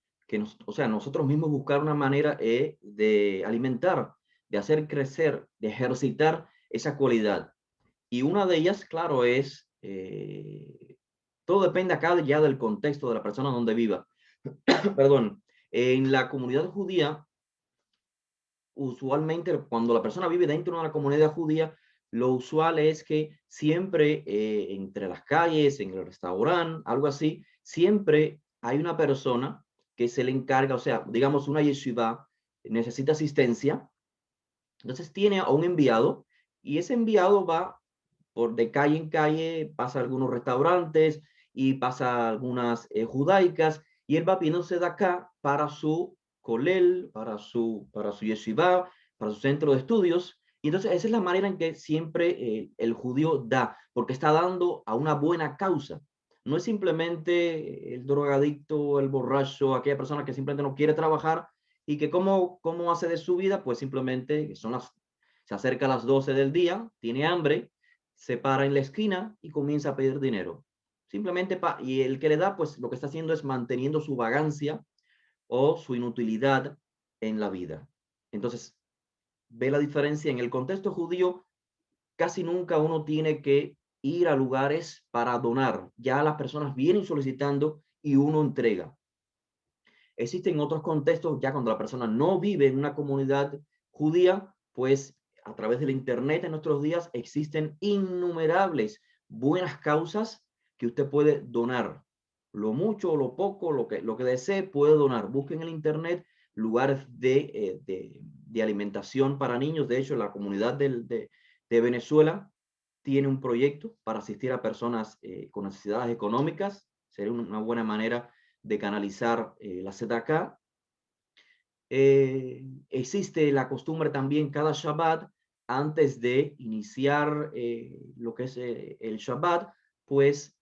o sea, nosotros mismos buscar una manera de alimentar, de hacer crecer, de ejercitar esa cualidad. Y una de ellas, claro, todo depende acá ya del contexto de la persona donde viva. Perdón, en la comunidad judía, usualmente cuando la persona vive dentro de una comunidad judía, lo usual es que siempre entre las calles, en el restaurante, algo así, siempre hay una persona que se le encarga, o sea, digamos una yeshiva necesita asistencia, entonces tiene a un enviado y ese enviado va por de calle en calle, pasa a algunos restaurantes y pasa a algunas judaicas y él va pidiéndose de acá para su colel, para su yeshiva, para su centro de estudios. Y entonces esa es la manera en que siempre el judío da, porque está dando a una buena causa. No es simplemente el drogadicto, el borracho, aquella persona que simplemente no quiere trabajar y que cómo hace de su vida, pues simplemente se acerca a las 12 del día, tiene hambre, se para en la esquina y comienza a pedir dinero. Simplemente, y el que le da, pues lo que está haciendo es manteniendo su vagancia o su inutilidad en la vida. Entonces, ve la diferencia en el contexto judío, casi nunca uno tiene que ir a lugares para donar. Ya las personas vienen solicitando y uno entrega. Existen otros contextos, ya cuando la persona no vive en una comunidad judía, pues a través del Internet en nuestros días existen innumerables buenas causas que usted puede donar. Lo mucho o lo poco, lo que desee, puede donar. Busquen en el Internet lugares de alimentación para niños. De hecho, la comunidad de Venezuela tiene un proyecto para asistir a personas con necesidades económicas. Sería una buena manera de canalizar la tzedakah. Existe la costumbre también cada Shabbat, antes de iniciar lo que es el Shabbat, pues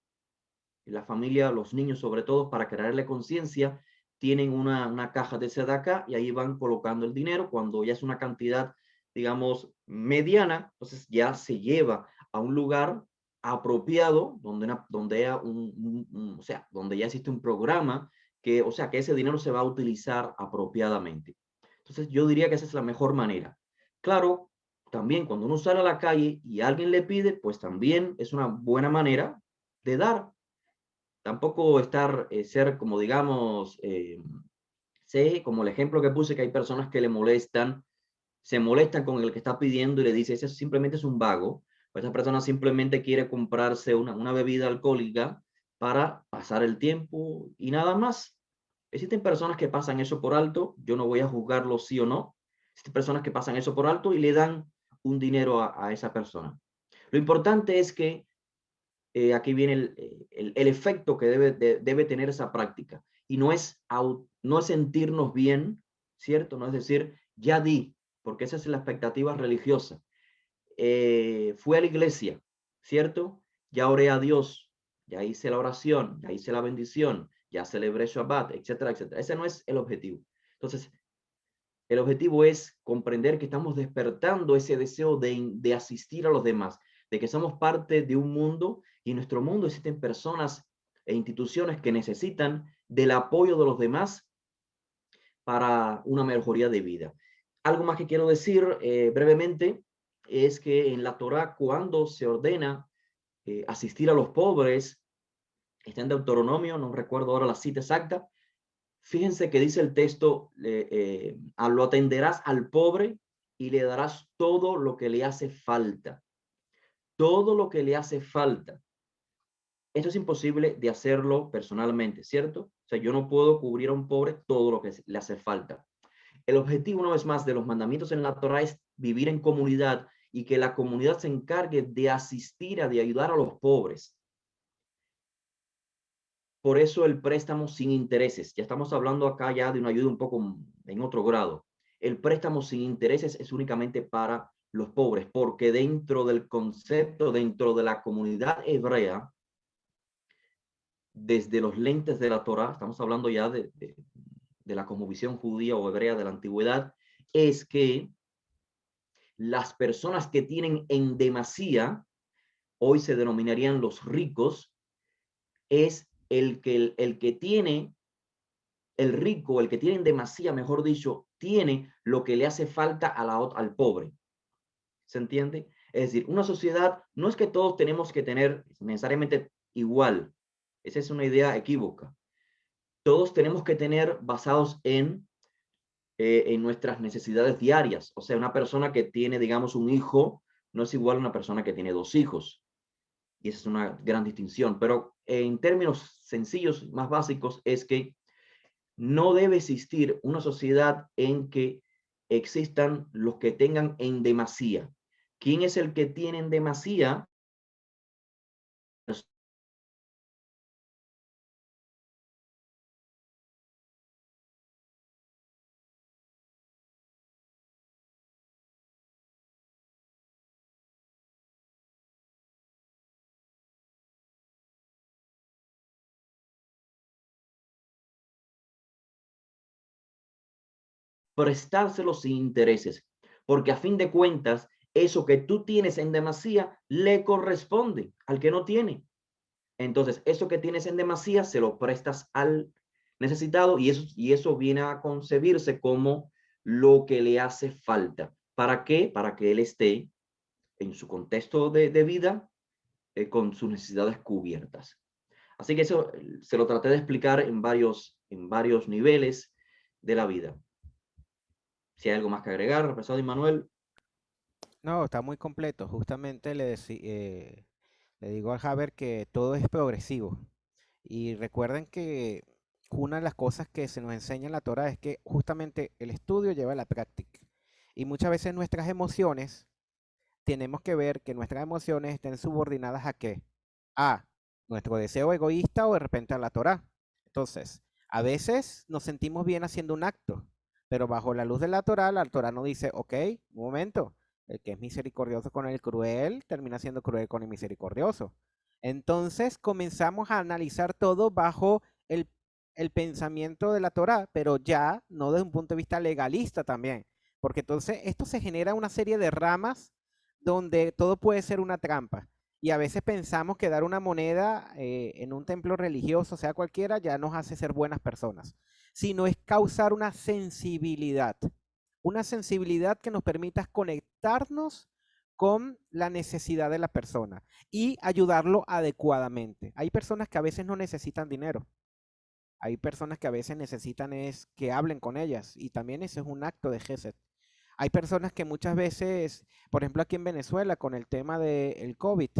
la familia, los niños sobre todo, para crearle conciencia, tienen una caja de tzedakah y ahí van colocando el dinero. Cuando ya es una cantidad, digamos, mediana, entonces ya se lleva a un lugar apropiado o sea, donde ya existe un programa que, o sea, que ese dinero se va a utilizar apropiadamente. Entonces yo diría que esa es la mejor manera. Claro, también cuando uno sale a la calle y alguien le pide, pues también es una buena manera de dar. Tampoco ser como digamos, sé, como el ejemplo que puse, que hay personas que se molestan con el que está pidiendo y le dice, ese simplemente es un vago, o esa persona simplemente quiere comprarse una bebida alcohólica para pasar el tiempo y nada más. Existen personas que pasan eso por alto, yo no voy a juzgarlo sí o no. Existen personas que pasan eso por alto y le dan un dinero a esa persona. Lo importante es que aquí viene el efecto que debe tener esa práctica. Y no es sentirnos bien, ¿cierto? No es decir, ya di, porque esa es la expectativa religiosa. Fui a la iglesia, ¿cierto? Ya oré a Dios, ya hice la oración, ya hice la bendición, ya celebré Shabbat, etcétera, etcétera. Ese no es el objetivo. Entonces, el objetivo es comprender que estamos despertando ese deseo de asistir a los demás, de que somos parte de un mundo y en nuestro mundo existen personas e instituciones que necesitan del apoyo de los demás para una mejoría de vida. Algo más que quiero decir brevemente es que en la Torá, cuando se ordena asistir a los pobres, está en Deuteronomio, no recuerdo ahora la cita exacta. Fíjense que dice el texto, lo atenderás al pobre y le darás todo lo que le hace falta. Todo lo que le hace falta. Esto es imposible de hacerlo personalmente, ¿cierto? O sea, yo no puedo cubrir a un pobre todo lo que le hace falta. El objetivo, una vez más, de los mandamientos en la Torá es vivir en comunidad y que la comunidad se encargue de asistir, de ayudar a los pobres. Por eso el préstamo sin intereses. Ya estamos hablando acá ya de una ayuda un poco en otro grado. El préstamo sin intereses es únicamente para los pobres, porque dentro del concepto, dentro de la comunidad hebrea, desde los lentes de la Torá, estamos hablando ya de la cosmovisión judía o hebrea de la antigüedad, es que las personas que tienen en demasía, hoy se denominarían los ricos, es el que tiene el rico, el que tiene en demasía, mejor dicho, tiene lo que le hace falta al pobre. ¿Se entiende? Es decir, una sociedad no es que todos tenemos que tener necesariamente igual. Esa es una idea equívoca. Todos tenemos que tener basados en nuestras necesidades diarias. O sea, una persona que tiene, digamos, un hijo no es igual a una persona que tiene 2 hijos. Y esa es una gran distinción. Pero en términos sencillos, más básicos, es que no debe existir una sociedad en que existan los que tengan en demasía. ¿Quién es el que tiene en demasía? Prestárselo sin intereses, porque a fin de cuentas, eso que tú tienes en demasía le corresponde al que no tiene. Entonces, eso que tienes en demasía se lo prestas al necesitado y eso viene a concebirse como lo que le hace falta. ¿Para qué? Para que él esté en su contexto de vida con sus necesidades cubiertas. Así que eso se lo traté de explicar en varios niveles de la vida. Si hay algo más que agregar, profesor Immanuel. No, está muy completo. Justamente le digo al Haber que todo es progresivo. Y recuerden que una de las cosas que se nos enseña en la Torah es que justamente el estudio lleva a la práctica. Y muchas veces nuestras emociones, tenemos que ver que nuestras emociones estén subordinadas a qué? A nuestro deseo egoísta o de repente a la Torah. Entonces, a veces nos sentimos bien haciendo un acto, pero bajo la luz de la Torah nos dice, ok, un momento, el que es misericordioso con el cruel termina siendo cruel con el misericordioso. Entonces comenzamos a analizar todo bajo el pensamiento de la Torah, pero ya no desde un punto de vista legalista también, porque entonces esto se genera una serie de ramas donde todo puede ser una trampa. Y a veces pensamos que dar una moneda en un templo religioso, sea cualquiera, ya nos hace ser buenas personas, sino es causar una sensibilidad que nos permita conectarnos con la necesidad de la persona y ayudarlo adecuadamente. Hay personas que a veces no necesitan dinero, hay personas que a veces necesitan es que hablen con ellas y también ese es un acto de gesed. Hay personas que muchas veces, por ejemplo aquí en Venezuela con el tema del COVID,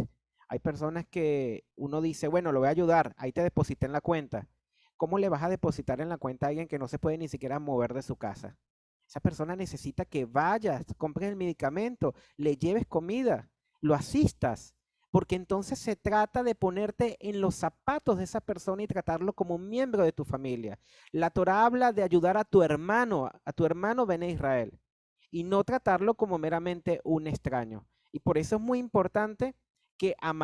hay personas que uno dice, bueno, lo voy a ayudar, ahí te deposité en la cuenta. ¿Cómo le vas a depositar en la cuenta a alguien que no se puede ni siquiera mover de su casa? Esa persona necesita que vayas, compres el medicamento, le lleves comida, lo asistas, porque entonces se trata de ponerte en los zapatos de esa persona y tratarlo como un miembro de tu familia. La Torah habla de ayudar a tu hermano Bene Israel y no tratarlo como meramente un extraño. Y por eso es muy importante que en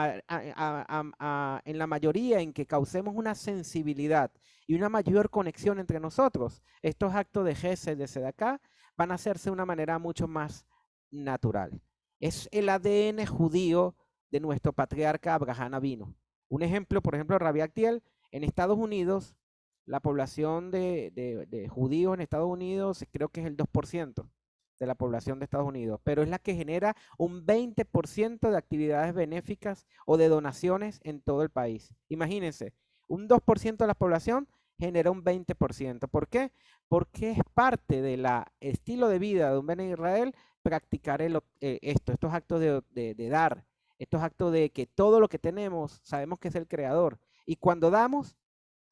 la mayoría en que causemos una sensibilidad y una mayor conexión entre nosotros, estos actos de gesed, de Sedaká, van a hacerse de una manera mucho más natural. Es el ADN judío de nuestro patriarca Abraham Avinu. Un ejemplo, por ejemplo, Rabbi Actiel, en Estados Unidos, la población de judíos en Estados Unidos creo que es el 2% de la población de Estados Unidos, pero es la que genera un 20% de actividades benéficas o de donaciones en todo el país. Imagínense, un 2% de la población genera un 20%. ¿Por qué? Porque es parte del estilo de vida de un Bene Israel practicar estos actos de dar, estos actos de que todo lo que tenemos sabemos que es el creador. Y cuando damos,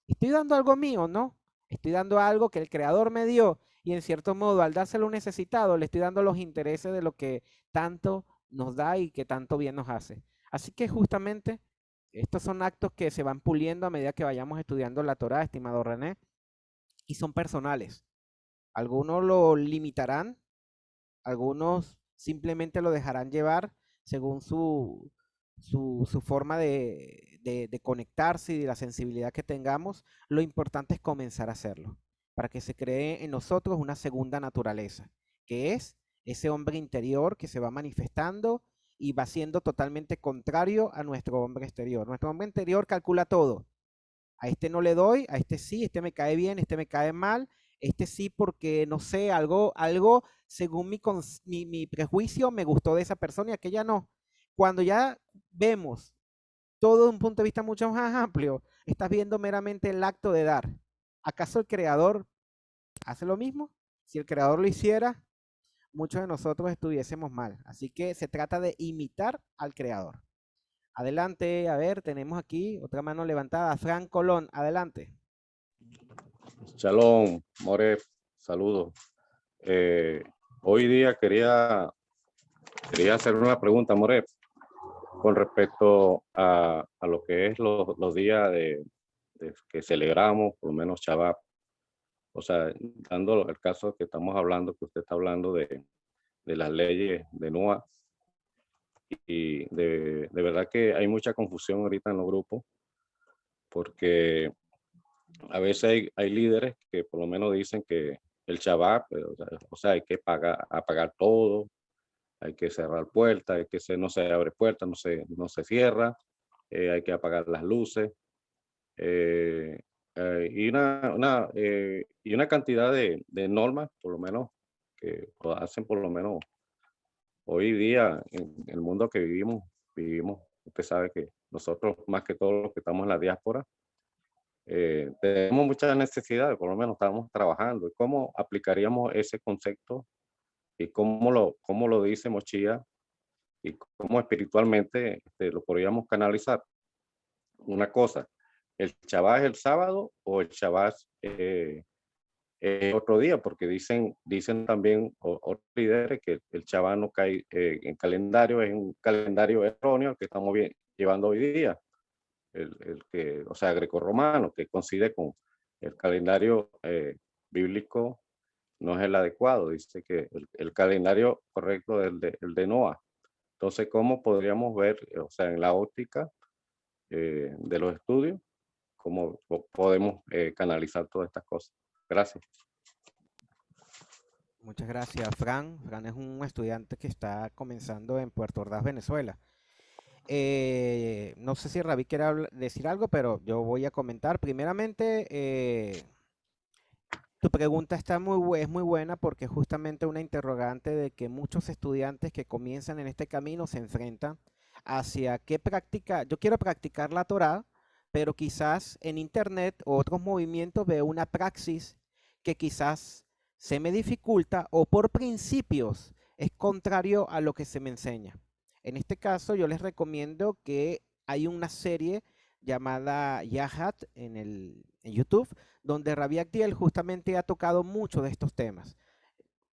estoy dando algo mío, ¿no? Estoy dando algo que el creador me dio y en cierto modo al dárselo a un necesitado le estoy dando los intereses de lo que tanto nos da y que tanto bien nos hace. Así que justamente estos son actos que se van puliendo a medida que vayamos estudiando la Torá, estimado René, y son personales. Algunos lo limitarán, algunos simplemente lo dejarán llevar según su forma de conectarse y de la sensibilidad que tengamos. Lo importante es comenzar a hacerlo para que se cree en nosotros una segunda naturaleza, que es ese hombre interior que se va manifestando y va siendo totalmente contrario a nuestro hombre exterior. Nuestro hombre interior calcula todo. A este no le doy, a este sí, este me cae bien, este me cae mal, este sí porque, no sé, algo según mi prejuicio me gustó de esa persona y aquella no. Cuando ya vemos todo de un punto de vista mucho más amplio, estás viendo meramente el acto de dar. ¿Acaso el creador hace lo mismo? Si el creador lo hiciera, muchos de nosotros estuviésemos mal. Así que se trata de imitar al creador. Adelante, a ver, tenemos aquí otra mano levantada. Fran Colón, adelante. Shalom, More, saludos. Hoy día quería hacer una pregunta, More, con respecto a lo que es los días que celebramos, por lo menos Shabbat. O sea, dando el caso que estamos hablando, que usted está hablando de las leyes de Noah, y de verdad que hay mucha confusión ahorita en los grupos, porque a veces hay líderes que por lo menos dicen que el Shabbat, o sea, hay que apagar todo, hay que cerrar puertas, no se abre puertas, no se cierra, hay que apagar las luces, eh, y una cantidad de normas, por lo menos, que lo hacen por lo menos hoy día en el mundo que vivimos, usted sabe que nosotros, más que todos los que estamos en la diáspora, tenemos muchas necesidades, por lo menos estamos trabajando. ¿Cómo aplicaríamos ese concepto y cómo lo dice Mochía y cómo espiritualmente lo podríamos canalizar? Una cosa, ¿el Shabbat es el sábado o el Shabbat es otro día? Porque dicen también otros líderes que el Shabbat no cae en calendario, es un calendario erróneo que estamos llevando hoy día. El que, o sea, grecorromano, que coincide con el calendario bíblico, no es el adecuado. Dice que el calendario correcto es el de Noah. Entonces, ¿cómo podríamos ver, o sea, en la óptica de los estudios, cómo podemos canalizar todas estas cosas? Gracias. Muchas gracias, Fran. Fran es un estudiante que está comenzando en Puerto Ordaz, Venezuela. No sé si Ravi quiere decir algo, pero yo voy a comentar. Primeramente, tu pregunta es muy buena porque justamente una interrogante de que muchos estudiantes que comienzan en este camino se enfrentan hacia qué práctica. Yo quiero practicar la Torá, pero quizás en internet o otros movimientos veo una praxis que quizás se me dificulta o por principios es contrario a lo que se me enseña. En este caso, yo les recomiendo que hay una serie llamada Yahat en YouTube, donde Rabbi Agdiel justamente ha tocado mucho de estos temas.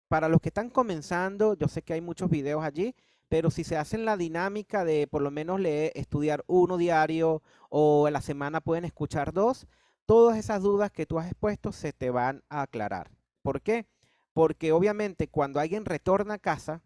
Para los que están comenzando, yo sé que hay muchos videos allí, pero si se hacen la dinámica de por lo menos estudiar uno diario o en la semana pueden escuchar dos, todas esas dudas que tú has expuesto se te van a aclarar. ¿Por qué? Porque obviamente cuando alguien retorna a casa,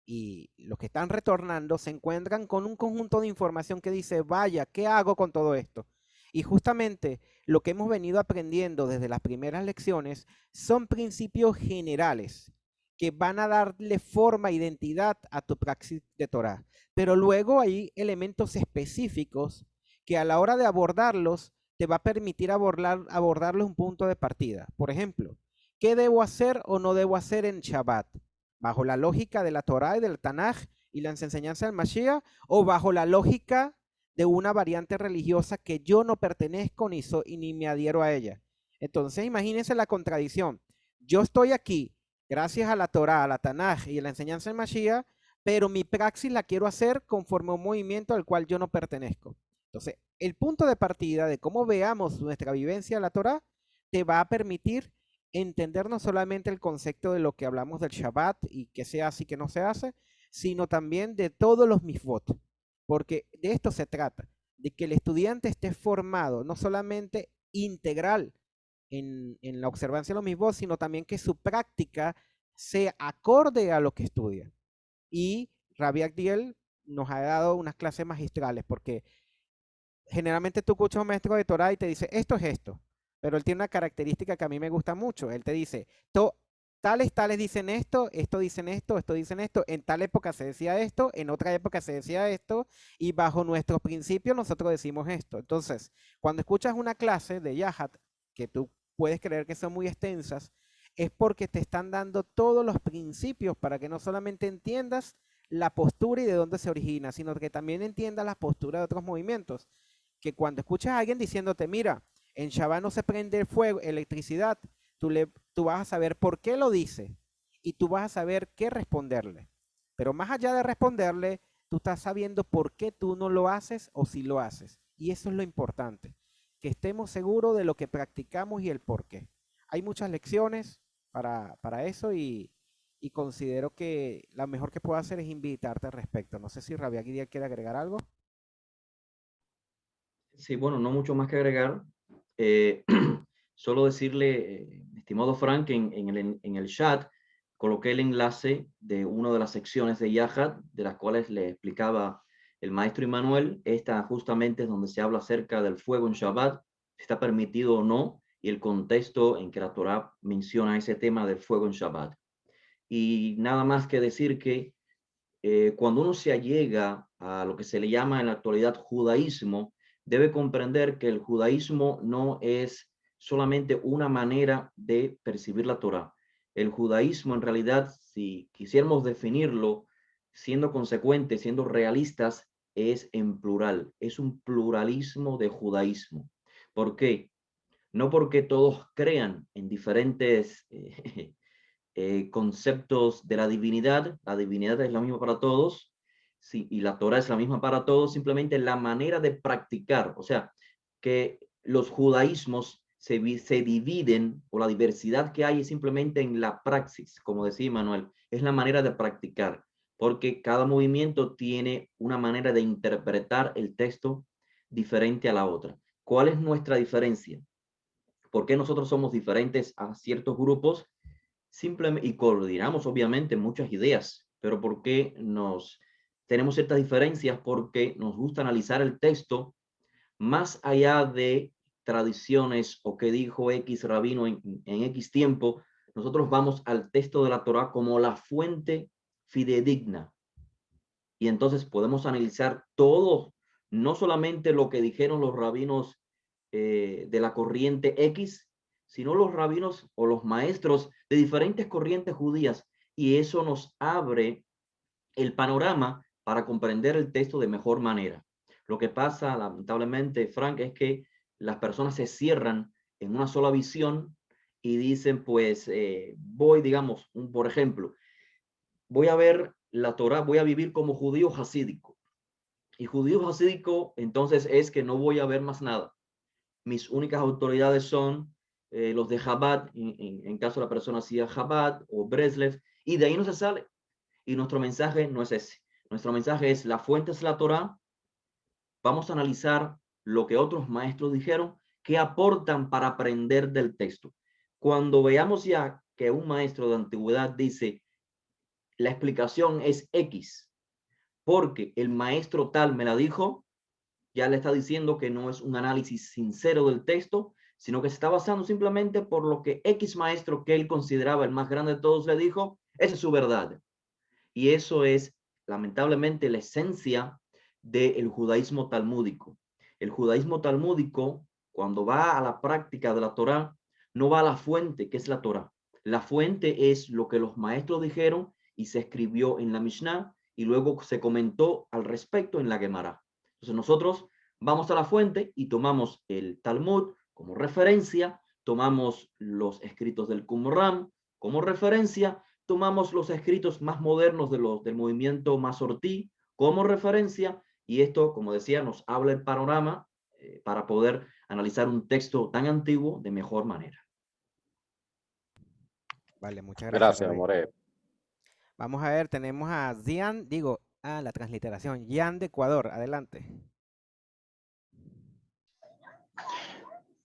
y los que están retornando se encuentran con un conjunto de información que dice, vaya, ¿qué hago con todo esto? Y justamente lo que hemos venido aprendiendo desde las primeras lecciones son principios generales que van a darle forma, identidad a tu praxis de Torah. Pero luego hay elementos específicos que a la hora de abordarlos te va a permitir abordarlos un punto de partida. Por ejemplo, ¿qué debo hacer o no debo hacer en Shabbat? ¿Bajo la lógica de la Torá y del Tanaj y las enseñanzas del Mashiach? ¿O bajo la lógica de una variante religiosa que yo no pertenezco ni me adhiero a ella? Entonces, imagínense la contradicción. Yo estoy aquí gracias a la Torá, a la Tanaj y a la enseñanza del Mashiach, pero mi praxis la quiero hacer conforme a un movimiento al cual yo no pertenezco. Entonces, el punto de partida de cómo veamos nuestra vivencia de la Torá te va a permitir entender no solamente el concepto de lo que hablamos del Shabbat y qué se hace y qué no se hace, sino también de todos los misvot, porque de esto se trata, de que el estudiante esté formado no solamente integral en la observancia de los misvot, sino también que su práctica sea acorde a lo que estudia. Y Rabbi Agdiel nos ha dado unas clases magistrales, porque generalmente tú escuchas a un maestro de Torah y te dice, esto es esto, pero él tiene una característica que a mí me gusta mucho. Él te dice, tales dicen esto, esto dicen esto, esto dicen esto, en tal época se decía esto, en otra época se decía esto, y bajo nuestros principios nosotros decimos esto. Entonces, cuando escuchas una clase de Yahat, que tú puedes creer que son muy extensas, es porque te están dando todos los principios para que no solamente entiendas la postura y de dónde se origina, sino que también entiendas la postura de otros movimientos. Que cuando escuchas a alguien diciéndote, mira, en Shabbat no se prende el fuego, electricidad, tú vas a saber por qué lo dice y tú vas a saber qué responderle. Pero más allá de responderle, tú estás sabiendo por qué tú no lo haces o si lo haces. Y eso es lo importante, que estemos seguros de lo que practicamos y el por qué. Hay muchas lecciones para eso y considero que la mejor que puedo hacer es invitarte al respecto. No sé si Rabia Guidia quiere agregar algo. Sí, bueno, no mucho más que agregar. Solo decirle, estimado Frank, que en el chat coloqué el enlace de una de las secciones de Yahad, de las cuales le explicaba el maestro Immanuel. Esta justamente es donde se habla acerca del fuego en Shabbat, si está permitido o no, y el contexto en que la Torá menciona ese tema del fuego en Shabbat. Y nada más que decir que cuando uno se allega a lo que se le llama en la actualidad judaísmo, debe comprender que el judaísmo no es solamente una manera de percibir la Torá. El judaísmo, en realidad, si quisiéramos definirlo, siendo consecuentes, siendo realistas, es en plural, es un pluralismo de judaísmo. ¿Por qué? No porque todos crean en diferentes conceptos de la divinidad es la misma para todos, sí, y la Torah es la misma para todos, simplemente la manera de practicar, o sea, que los judaísmos se dividen, o la diversidad que hay es simplemente en la praxis, como decía Manuel, es la manera de practicar, porque cada movimiento tiene una manera de interpretar el texto diferente a la otra. ¿Cuál es nuestra diferencia? ¿Por qué nosotros somos diferentes a ciertos grupos? Simplemente, y coordinamos obviamente muchas ideas, pero ¿por qué tenemos ciertas diferencias? Porque nos gusta analizar el texto más allá de tradiciones o que dijo X rabino en X tiempo. Nosotros vamos al texto de la Torá como la fuente fidedigna, y entonces podemos analizar todo, no solamente lo que dijeron los rabinos de la corriente X, sino los rabinos o los maestros de diferentes corrientes judías, y eso nos abre el panorama para comprender el texto de mejor manera. Lo que pasa, lamentablemente, Frank, es que las personas se cierran en una sola visión y dicen, pues, voy, digamos, por ejemplo, voy a ver la Torá, voy a vivir como judío hasídico. Y judío hasídico, entonces, es que no voy a ver más nada. Mis únicas autoridades son los de Chabad, en caso la persona hacía Chabad o Breslev, y de ahí no se sale. Y nuestro mensaje no es ese. Nuestro mensaje es: la fuente es la Torá. Vamos a analizar lo que otros maestros dijeron, qué aportan para aprender del texto. Cuando veamos ya que un maestro de antigüedad dice, la explicación es X, porque el maestro tal me la dijo, ya le está diciendo que no es un análisis sincero del texto, sino que se está basando simplemente por lo que X maestro, que él consideraba el más grande de todos, le dijo. Esa es su verdad. Y eso es, lamentablemente, la esencia del judaísmo talmúdico. El judaísmo talmúdico, cuando va a la práctica de la Torá, no va a la fuente, que es la Torá. La fuente es lo que los maestros dijeron y se escribió en la Mishnah y luego se comentó al respecto en la Gemara. Entonces nosotros vamos a la fuente y tomamos el Talmud como referencia, tomamos los escritos del Qumran como referencia, tomamos los escritos más modernos del movimiento Masortí como referencia, y esto, como decía, nos habla el panorama para poder analizar un texto tan antiguo de mejor manera. Vale, muchas gracias, Gracias, Rabi. More. Vamos a ver, tenemos a Zian, la transliteración, Jan de Ecuador, adelante.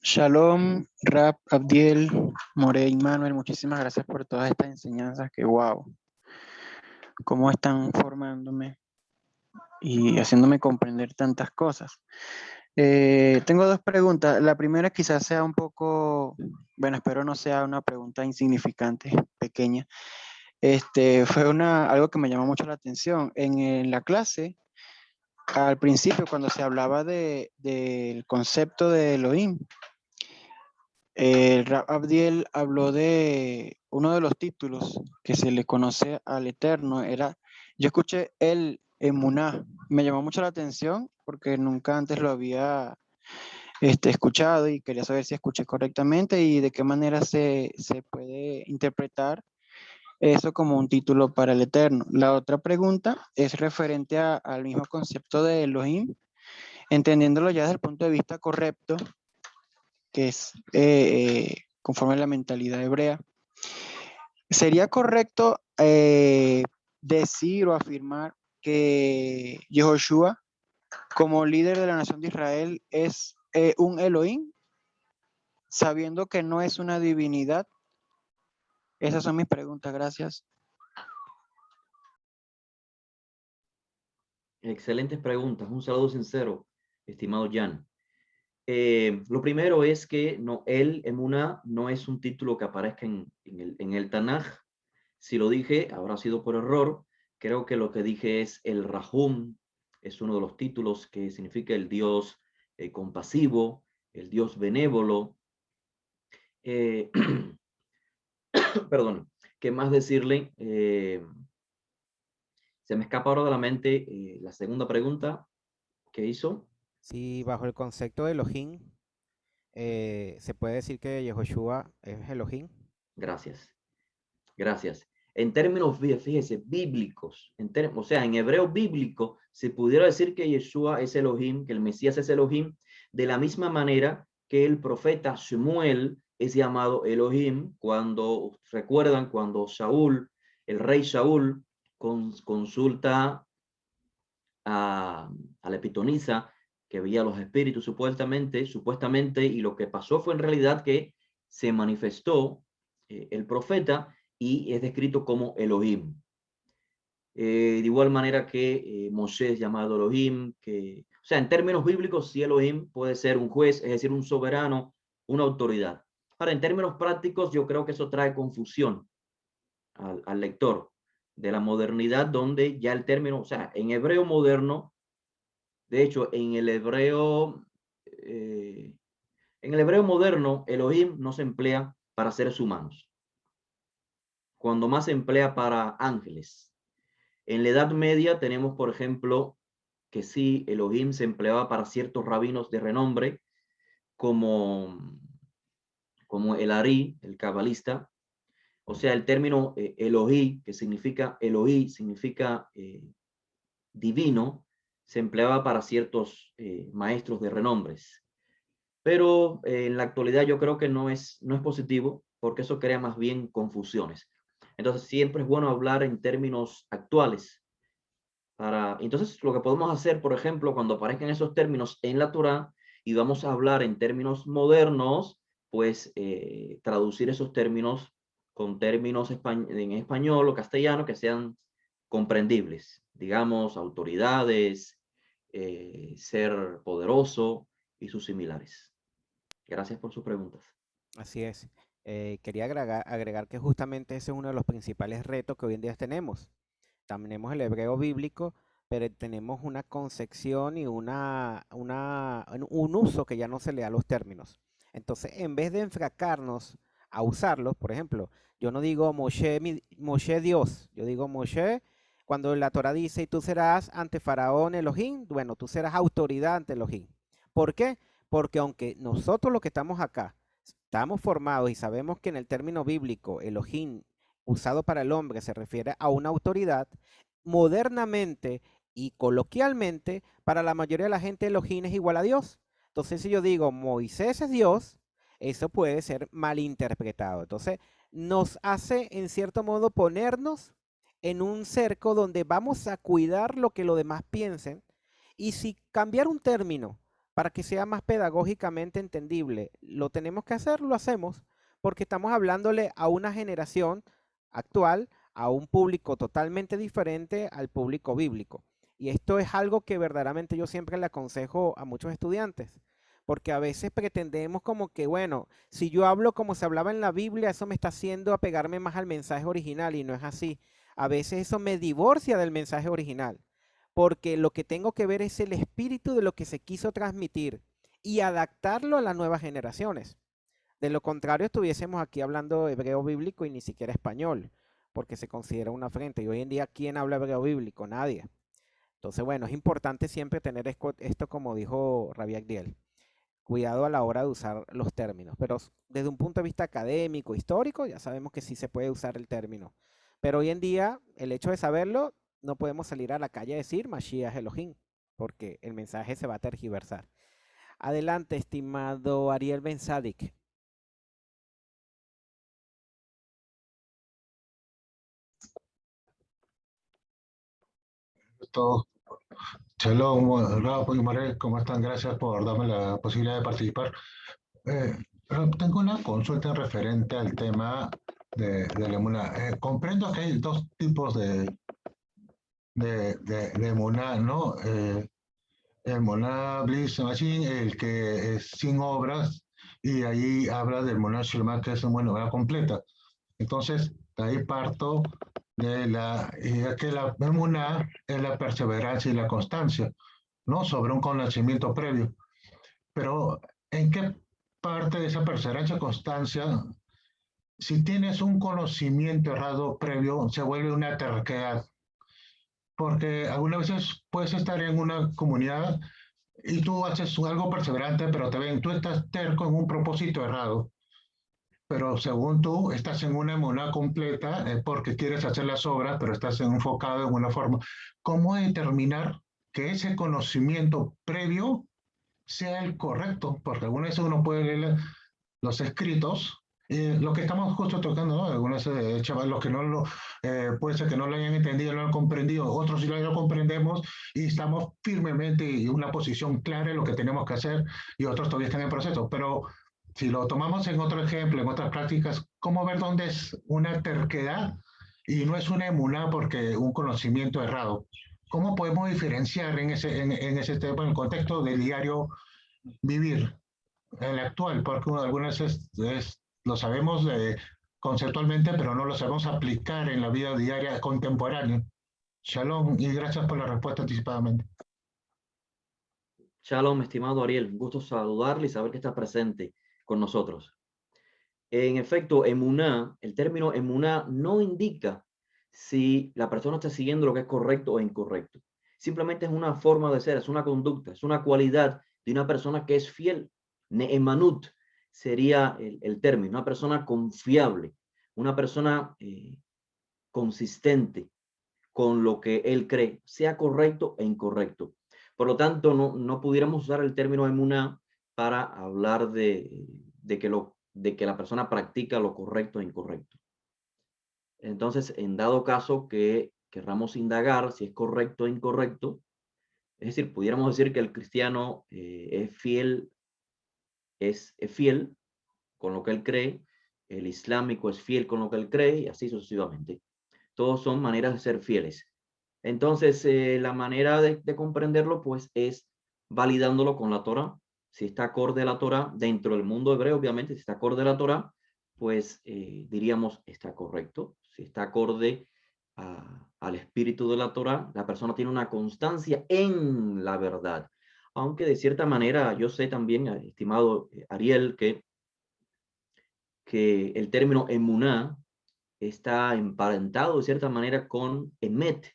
Shalom, Rab, Abdiel, More y Manuel, muchísimas gracias por todas estas enseñanzas que wow, cómo están formándome y haciéndome comprender tantas cosas. Tengo dos preguntas. La primera quizás sea un poco, bueno, espero no sea una pregunta insignificante, pequeña. Fue algo que me llamó mucho la atención. En la clase, al principio, cuando se hablaba del concepto de Elohim, Rab Abdiel habló de uno de los títulos que se le conoce al Eterno. Yo escuché el Emuná. Me llamó mucho la atención porque nunca antes lo había escuchado y quería saber si escuché correctamente y de qué manera se puede interpretar eso como un título para el Eterno. La otra pregunta es referente al mismo concepto de Elohim, entendiéndolo ya desde el punto de vista correcto, que es conforme a la mentalidad hebrea. ¿Sería correcto decir o afirmar que Yehoshua, como líder de la nación de Israel, es un Elohim, sabiendo que no es una divinidad? Esas son mis preguntas, gracias. Excelentes preguntas. Un saludo sincero, estimado Jan. Lo primero es que no, el Emuná no es un título que aparezca en el Tanaj. Si lo dije, habrá sido por error. Creo que lo que dije es el Rahum, es uno de los títulos que significa el Dios compasivo, el Dios benévolo. Perdón, ¿qué más decirle? Se me escapa ahora de la mente la segunda pregunta que hizo. Si bajo el concepto de Elohim, se puede decir que Yehoshua es Elohim. Gracias, gracias. En términos, fíjese, bíblicos, o sea, en hebreo bíblico, se pudiera decir que Yeshua es Elohim, que el Mesías es Elohim, de la misma manera que el profeta Shmuel es llamado Elohim, cuando, recuerdan, cuando Saúl, el rey Saúl, consulta a la pitonisa que veía los espíritus supuestamente, y lo que pasó fue en realidad que se manifestó el profeta y es descrito como Elohim. De igual manera que Moshe es llamado Elohim, o sea, en términos bíblicos, sí, Elohim puede ser un juez, es decir, un soberano, una autoridad. Ahora, en términos prácticos, yo creo que eso trae confusión al lector de la modernidad, donde ya el término, o sea, en hebreo moderno, de hecho, en el hebreo moderno, Elohim no se emplea para seres humanos, cuando más se emplea para ángeles. En la Edad Media tenemos, por ejemplo, que sí, Elohim se empleaba para ciertos rabinos de renombre, como, como el Ari, el cabalista. O sea, el término Elohí, que significa Elohí, significa divino, se empleaba para ciertos maestros de renombres. Pero en la actualidad yo creo que no es positivo, porque eso crea más bien confusiones. Entonces siempre es bueno hablar en términos actuales. Entonces lo que podemos hacer, por ejemplo, cuando aparezcan esos términos en la Torá y vamos a hablar en términos modernos, pues traducir esos términos con términos en español o castellano que sean comprendibles. Digamos, autoridades, ser poderoso y sus similares. Gracias por sus preguntas. Así es. Quería agregar que justamente ese es uno de los principales retos que hoy en día tenemos. Tenemos el hebreo bíblico, pero tenemos una concepción y un uso que ya no se le da a los términos. Entonces, en vez de enfracarnos a usarlos, por ejemplo, yo no digo Moshe, Moshe Dios, yo digo Moshe, cuando la Torah dice, y tú serás ante Faraón Elohim, bueno, tú serás autoridad ante Elohim. ¿Por qué? Porque aunque nosotros los que estamos acá estamos formados y sabemos que en el término bíblico Elohim usado para el hombre se refiere a una autoridad, modernamente y coloquialmente, para la mayoría de la gente Elohim es igual a Dios. Entonces, si yo digo Moisés es Dios, eso puede ser malinterpretado. Entonces, nos hace en cierto modo ponernos en un cerco donde vamos a cuidar lo que los demás piensen, y si cambiar un término para que sea más pedagógicamente entendible, lo tenemos que hacer, lo hacemos, porque estamos hablándole a una generación actual, a un público totalmente diferente al público bíblico. Y esto es algo que verdaderamente yo siempre le aconsejo a muchos estudiantes, porque a veces pretendemos como que, bueno, si yo hablo como se hablaba en la Biblia, eso me está haciendo apegarme más al mensaje original, y no es así. A veces eso me divorcia del mensaje original, porque lo que tengo que ver es el espíritu de lo que se quiso transmitir y adaptarlo a las nuevas generaciones. De lo contrario, estuviésemos aquí hablando hebreo bíblico y ni siquiera español, porque se considera una afrenta. Y hoy en día, ¿quién habla hebreo bíblico? Nadie. Entonces, bueno, es importante siempre tener esto como dijo Rabbi Agdiel. Cuidado a la hora de usar los términos, pero desde un punto de vista académico, histórico, ya sabemos que sí se puede usar el término. Pero hoy en día, el hecho de saberlo, no podemos salir a la calle a decir Mashiach Elohim, porque el mensaje se va a tergiversar. Adelante, estimado Ariel Ben Sadik. Todo. Shalom, Rafa y Marel, ¿cómo están? Gracias por darme la posibilidad de participar. Eh, Tengo una consulta referente al tema de la emuná. Comprendo que hay dos tipos de emuná, ¿no? El emuná Bliss Machine, el que es sin obras, y ahí habla del emuná Shema, que es una obra completa. Entonces, de ahí parto de que la emuná es la perseverancia y la constancia, ¿no? Sobre un conocimiento previo. Pero, ¿en qué parte de esa perseverancia y constancia, si tienes un conocimiento errado previo, se vuelve una terquedad? Porque algunas veces puedes estar en una comunidad y tú haces algo perseverante, pero te ven, tú estás terco en un propósito errado. Pero según tú, estás en una emuná completa porque quieres hacer las obras, pero estás enfocado en una forma. ¿Cómo determinar que ese conocimiento previo sea el correcto? Porque algunas veces uno puede leer los escritos, lo que estamos justo tocando, ¿no? Algunas chavales, los que no lo, puede ser que no lo hayan entendido, no lo han comprendido, otros sí lo comprendemos y estamos firmemente en una posición clara en lo que tenemos que hacer y otros todavía están en proceso. Pero si lo tomamos en otro ejemplo, en otras prácticas, ¿cómo ver dónde es una terquedad y no es una emuná porque un conocimiento errado? ¿Cómo podemos diferenciar en ese tema, en el contexto del diario vivir, el actual? Porque algunas veces lo sabemos conceptualmente, pero no lo sabemos aplicar en la vida diaria contemporánea. Shalom y gracias por la respuesta anticipadamente. Shalom, estimado Ariel, un gusto saludarle y saber que está presente con nosotros. En efecto, emuná, el término emuná no indica si la persona está siguiendo lo que es correcto o incorrecto. Simplemente es una forma de ser, es una conducta, es una cualidad de una persona que es fiel. Neemanut sería el término, una persona confiable, una persona consistente con lo que él cree, sea correcto e incorrecto. Por lo tanto, no pudiéramos usar el término emuná para hablar de que la persona practica lo correcto e incorrecto. Entonces, en dado caso que querramos indagar si es correcto o incorrecto, es decir, pudiéramos decir que el cristiano es fiel con lo que él cree, el islámico es fiel con lo que él cree y así sucesivamente. Todos son maneras de ser fieles. Entonces, la manera de comprenderlo, pues, es validándolo con la Torah. Si está acorde a la Torah, dentro del mundo hebreo, obviamente, si está acorde a la Torah, pues diríamos está correcto. Si está acorde al espíritu de la Torah, la persona tiene una constancia en la verdad. Aunque de cierta manera, yo sé también, estimado Ariel, que el término emuná está emparentado de cierta manera con emet,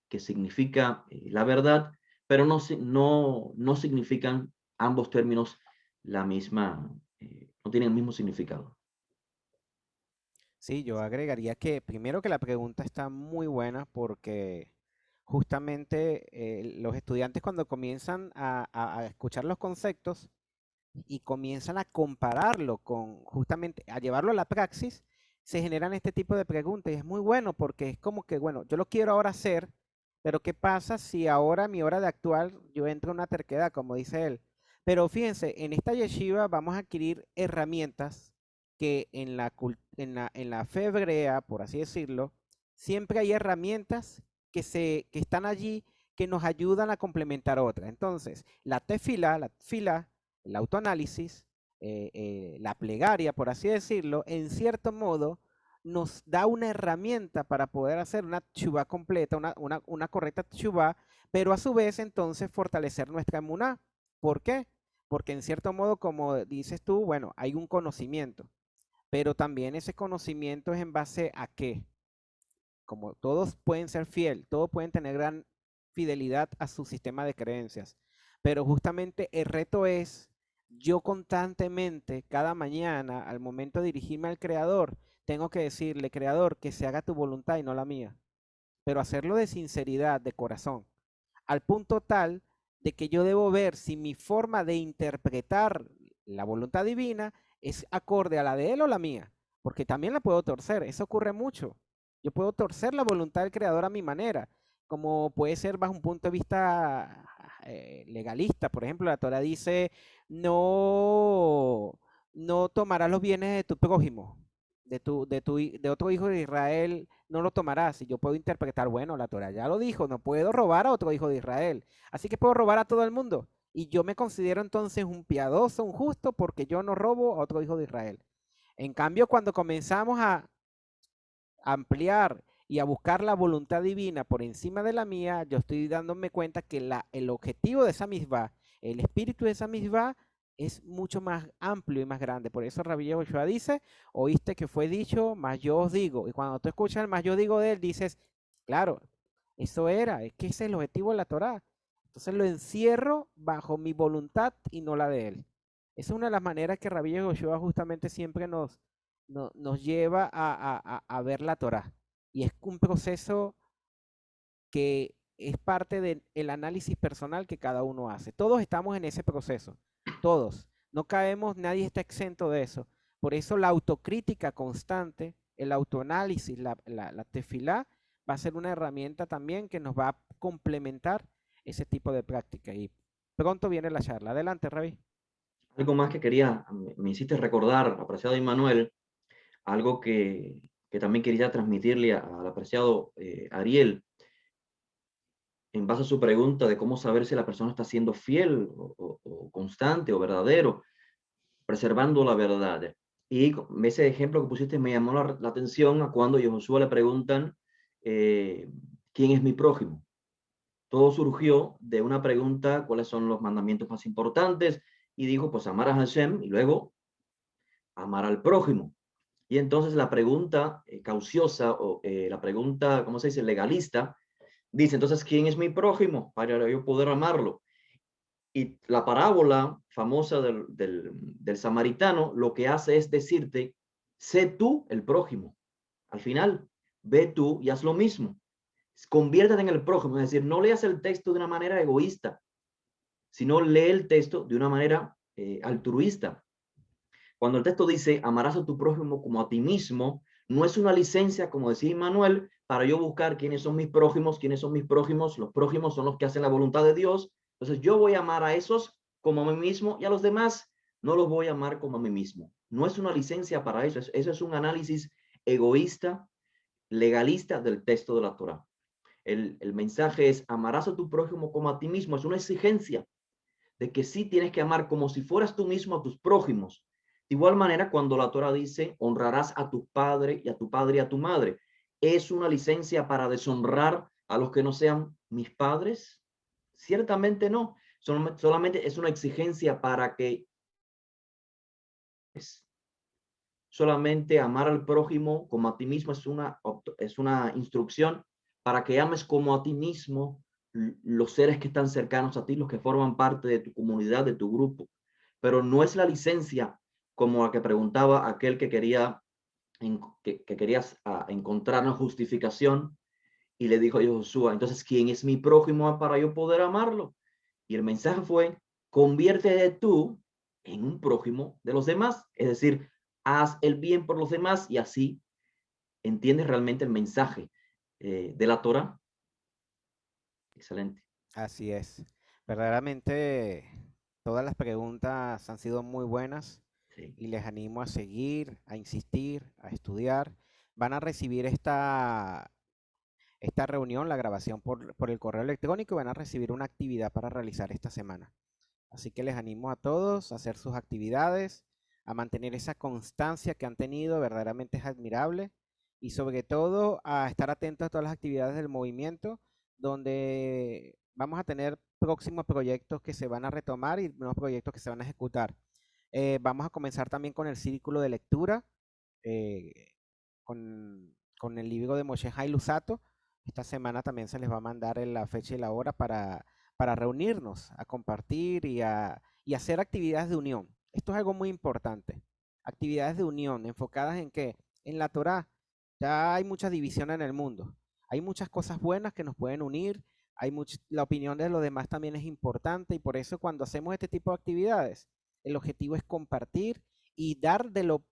que significa la verdad, pero no significan ambos términos la misma, no tienen el mismo significado. Sí, yo agregaría que primero que la pregunta está muy buena porque justamente los estudiantes cuando comienzan a escuchar los conceptos y comienzan a compararlo con justamente, a llevarlo a la praxis, se generan este tipo de preguntas y es muy bueno porque es como que, bueno, yo lo quiero ahora hacer, pero ¿qué pasa si ahora a mi hora de actuar yo entro en una terquedad, como dice él? Pero fíjense, en esta yeshiva vamos a adquirir herramientas que en la fe hebrea, por así decirlo, siempre hay herramientas que están allí que nos ayudan a complementar otras. Entonces, la tefila, el autoanálisis, la plegaria, por así decirlo, en cierto modo nos da una herramienta para poder hacer una teshuvá completa, una correcta teshuvá, pero a su vez entonces fortalecer nuestra emuná. ¿Por qué? Porque en cierto modo, como dices tú, bueno, hay un conocimiento, pero también ese conocimiento es en base a qué. Como todos pueden ser fiel, todos pueden tener gran fidelidad a su sistema de creencias, pero justamente el reto es yo constantemente, cada mañana, al momento de dirigirme al Creador, tengo que decirle, Creador, que se haga tu voluntad y no la mía, pero hacerlo de sinceridad, de corazón, al punto tal de que yo debo ver si mi forma de interpretar la voluntad divina es acorde a la de él o la mía, porque también la puedo torcer, eso ocurre mucho. Yo puedo torcer la voluntad del creador a mi manera, como puede ser bajo un punto de vista legalista. Por ejemplo, la Torah dice, no, no tomarás los bienes de tu prójimo, de otro hijo de Israel, no lo tomarás. Y yo puedo interpretar, bueno, la Torah ya lo dijo, no puedo robar a otro hijo de Israel. Así que puedo robar a todo el mundo. Y yo me considero entonces un piadoso, un justo, porque yo no robo a otro hijo de Israel. En cambio, cuando comenzamos a ampliar y a buscar la voluntad divina por encima de la mía, yo estoy dándome cuenta que el objetivo de esa misma, el espíritu de esa misma es mucho más amplio y más grande. Por eso Rabbi Yehoshua dice, oíste que fue dicho, más yo os digo. Y cuando tú escuchas el más yo digo de él, dices, claro, eso era, es que ese es el objetivo de la Torá. Entonces lo encierro bajo mi voluntad y no la de él. Esa es una de las maneras que Rabbi Yehoshua justamente siempre nos lleva a ver la Torá. Y es un proceso que es parte del análisis personal que cada uno hace. Todos estamos en ese proceso, todos. No caemos, nadie está exento de eso. Por eso la autocrítica constante, el autoanálisis, la tefilá, va a ser una herramienta también que nos va a complementar ese tipo de práctica. Y pronto viene la charla. Adelante, Ravi. Algo más que quería, me hiciste recordar, apreciado Immanuel, algo que también quería transmitirle al apreciado Ariel, en base a su pregunta de cómo saber si la persona está siendo fiel o constante o verdadero, preservando la verdad. Y ese ejemplo que pusiste me llamó la atención a cuando a Josué le preguntan, ¿quién es mi prójimo? Todo surgió de una pregunta, ¿cuáles son los mandamientos más importantes? Y dijo, pues amar a Hashem y luego amar al prójimo. Y entonces la pregunta cauciosa o la pregunta, ¿cómo se dice?, legalista, dice, entonces, ¿quién es mi prójimo para yo poder amarlo? Y la parábola famosa del samaritano lo que hace es decirte, sé tú el prójimo. Al final, ve tú y haz lo mismo. Conviértete en el prójimo, es decir, no leas el texto de una manera egoísta, sino lee el texto de una manera altruista. Cuando el texto dice, amarás a tu prójimo como a ti mismo, no es una licencia, como decía Immanuel, para yo buscar quiénes son mis prójimos, quiénes son mis prójimos. Los prójimos son los que hacen la voluntad de Dios. Entonces yo voy a amar a esos como a mí mismo y a los demás no los voy a amar como a mí mismo. No es una licencia para eso. Eso es un análisis egoísta, legalista del texto de la Torá. El mensaje es, amarás a tu prójimo como a ti mismo. Es una exigencia de que sí tienes que amar como si fueras tú mismo a tus prójimos. De igual manera, cuando la Torah dice, honrarás a tu padre y a tu padre y a tu madre, ¿es una licencia para deshonrar a los que no sean mis padres? Ciertamente no. Solamente es una exigencia para que solamente amar al prójimo como a ti mismo es una instrucción para que ames como a ti mismo los seres que están cercanos a ti, los que forman parte de tu comunidad, de tu grupo. Pero no es la licencia como la que preguntaba aquel que quería encontrar una justificación y le dijo a Josué, entonces, ¿quién es mi prójimo para yo poder amarlo? Y el mensaje fue, conviértete tú en un prójimo de los demás, es decir, haz el bien por los demás y así entiendes realmente el mensaje de la Torah. Excelente. Así es. Verdaderamente, todas las preguntas han sido muy buenas Sí. y les animo a seguir, a insistir, a estudiar. Van a recibir esta reunión, la grabación por el correo electrónico y van a recibir una actividad para realizar esta semana. Así que les animo a todos a hacer sus actividades, a mantener esa constancia que han tenido, verdaderamente es admirable, y sobre todo a estar atentos a todas las actividades del movimiento, donde vamos a tener próximos proyectos que se van a retomar y nuevos proyectos que se van a ejecutar. Vamos a comenzar también con el círculo de lectura, eh, con el libro de Moshe Hai Lusato. Esta semana también se les va a mandar la fecha y la hora para reunirnos, a compartir y hacer actividades de unión. Esto es algo muy importante. Actividades de unión enfocadas en qué? en la Torá. Ya hay mucha división en el mundo. Hay muchas cosas buenas que nos pueden unir. La opinión de los demás también es importante y por eso cuando hacemos este tipo de actividades, el objetivo es compartir y dar de lo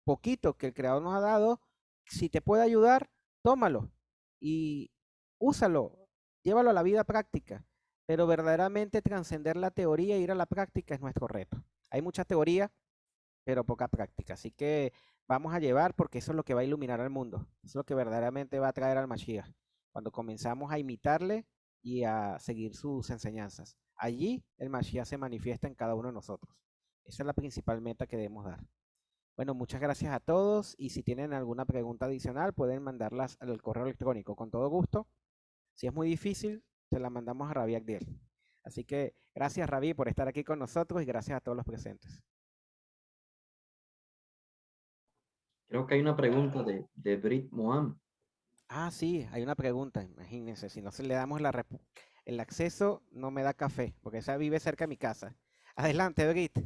poquito que el creador nos ha dado. Si te puede ayudar, tómalo y úsalo, llévalo a la vida práctica. Pero verdaderamente trascender la teoría e ir a la práctica es nuestro reto. Hay mucha teoría, pero poca práctica. Así que vamos a llevar porque eso es lo que va a iluminar al mundo. Eso es lo que verdaderamente va a traer al Mashiach. Cuando comenzamos a imitarle y a seguir sus enseñanzas. Allí el Mashiach se manifiesta en cada uno de nosotros. Esa es la principal meta que debemos dar. Bueno, muchas gracias a todos y si tienen alguna pregunta adicional pueden mandarlas al correo electrónico con todo gusto. Si es muy difícil, se la mandamos a Rabbi Agdiel. Así que gracias Rabbi por estar aquí con nosotros y gracias a todos los presentes. Creo que hay una pregunta de Brit Moham. Ah, sí, hay una pregunta, imagínense, si no se le damos el acceso, no me da café, porque esa vive cerca de mi casa. Adelante, Brit.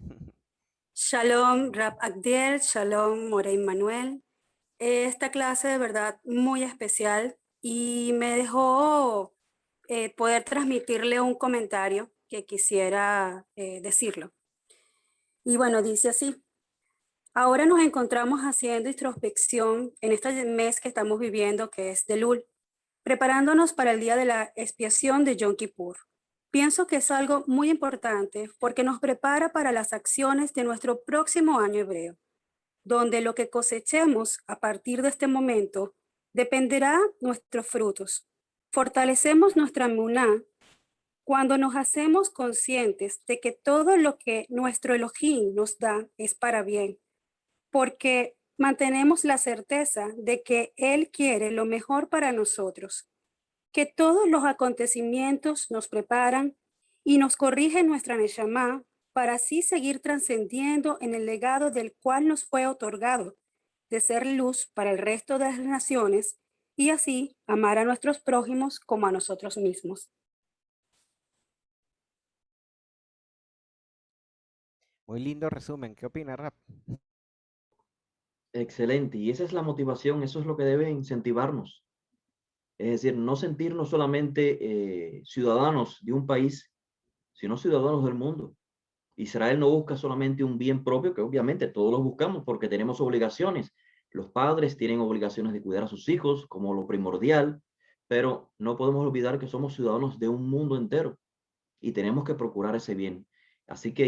Shalom, Rab Agdiel, Shalom, Morey Manuel. Esta clase de verdad muy especial y me dejó poder transmitirle un comentario que quisiera decirlo. Y bueno, dice así. Ahora nos encontramos haciendo introspección en este mes que estamos viviendo, que es de Elul, preparándonos para el día de la expiación de Yom Kippur. Pienso que es algo muy importante porque nos prepara para las acciones de nuestro próximo año hebreo, donde lo que cosechemos a partir de este momento dependerá nuestros frutos. Fortalecemos nuestra emuná cuando nos hacemos conscientes de que todo lo que nuestro Elohim nos da es para bien, porque mantenemos la certeza de que Él quiere lo mejor para nosotros, que todos los acontecimientos nos preparan y nos corrigen nuestra Neshama para así seguir trascendiendo en el legado del cual nos fue otorgado, de ser luz para el resto de las naciones y así amar a nuestros prójimos como a nosotros mismos. Muy lindo resumen. ¿Qué opina, Rap? Excelente. Y esa es la motivación, eso es lo que debe incentivarnos. Es decir, no sentirnos solamente ciudadanos de un país, sino ciudadanos del mundo. Israel no busca solamente un bien propio, que obviamente todos los buscamos porque tenemos obligaciones. Los padres tienen obligaciones de cuidar a sus hijos como lo primordial, pero no podemos olvidar que somos ciudadanos de un mundo entero y tenemos que procurar ese bien. Así que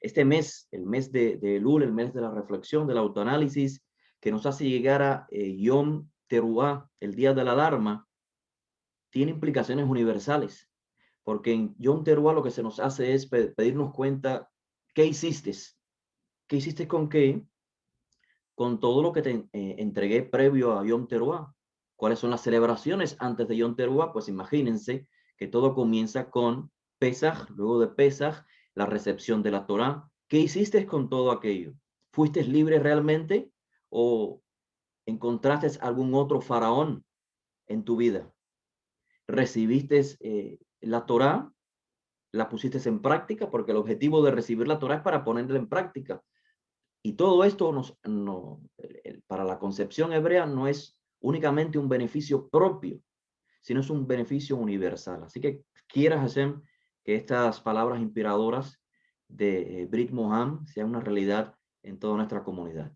este mes, el mes de Elul, el mes de la reflexión, del autoanálisis, que nos hace llegar a Yom Teruah, el día de la alarma, tiene implicaciones universales, porque en Yom Teruah lo que se nos hace es pedirnos cuenta, ¿qué hiciste? ¿Qué hiciste con qué? Con todo lo que te entregué previo a Yom Teruah. ¿Cuáles son las celebraciones antes de Yom Teruah? Pues imagínense que todo comienza con Pesaj, luego de Pesaj, la recepción de la Torá. ¿Qué hiciste con todo aquello? ¿Fuiste libre realmente o encontraste algún otro faraón en tu vida? ¿Recibiste la Torá? ¿La pusiste en práctica? Porque el objetivo de recibir la Torá es para ponerla en práctica. Y todo esto para la concepción hebrea no es únicamente un beneficio propio, sino es un beneficio universal. Así que quieras hacer que estas palabras inspiradoras de Brit Moham sean una realidad en toda nuestra comunidad.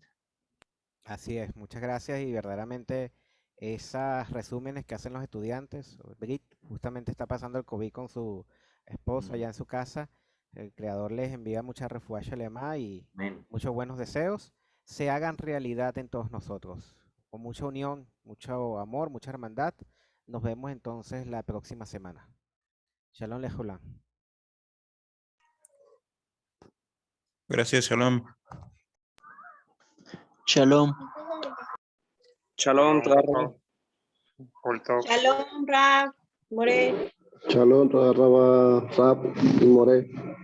Así es, muchas gracias y verdaderamente esos resúmenes que hacen los estudiantes, Brit justamente está pasando el COVID con su esposa allá en su casa, el creador les envía mucha refugia shalema y Amén. muchos buenos deseos, se hagan realidad en todos nosotros, con mucha unión, mucho amor, mucha hermandad. Nos vemos entonces la próxima semana. Shalom Lejulam. Gracias, Shalom. Shalom. Shalom, Culto. Shalom, Rab, More. Shalom, Rab y More.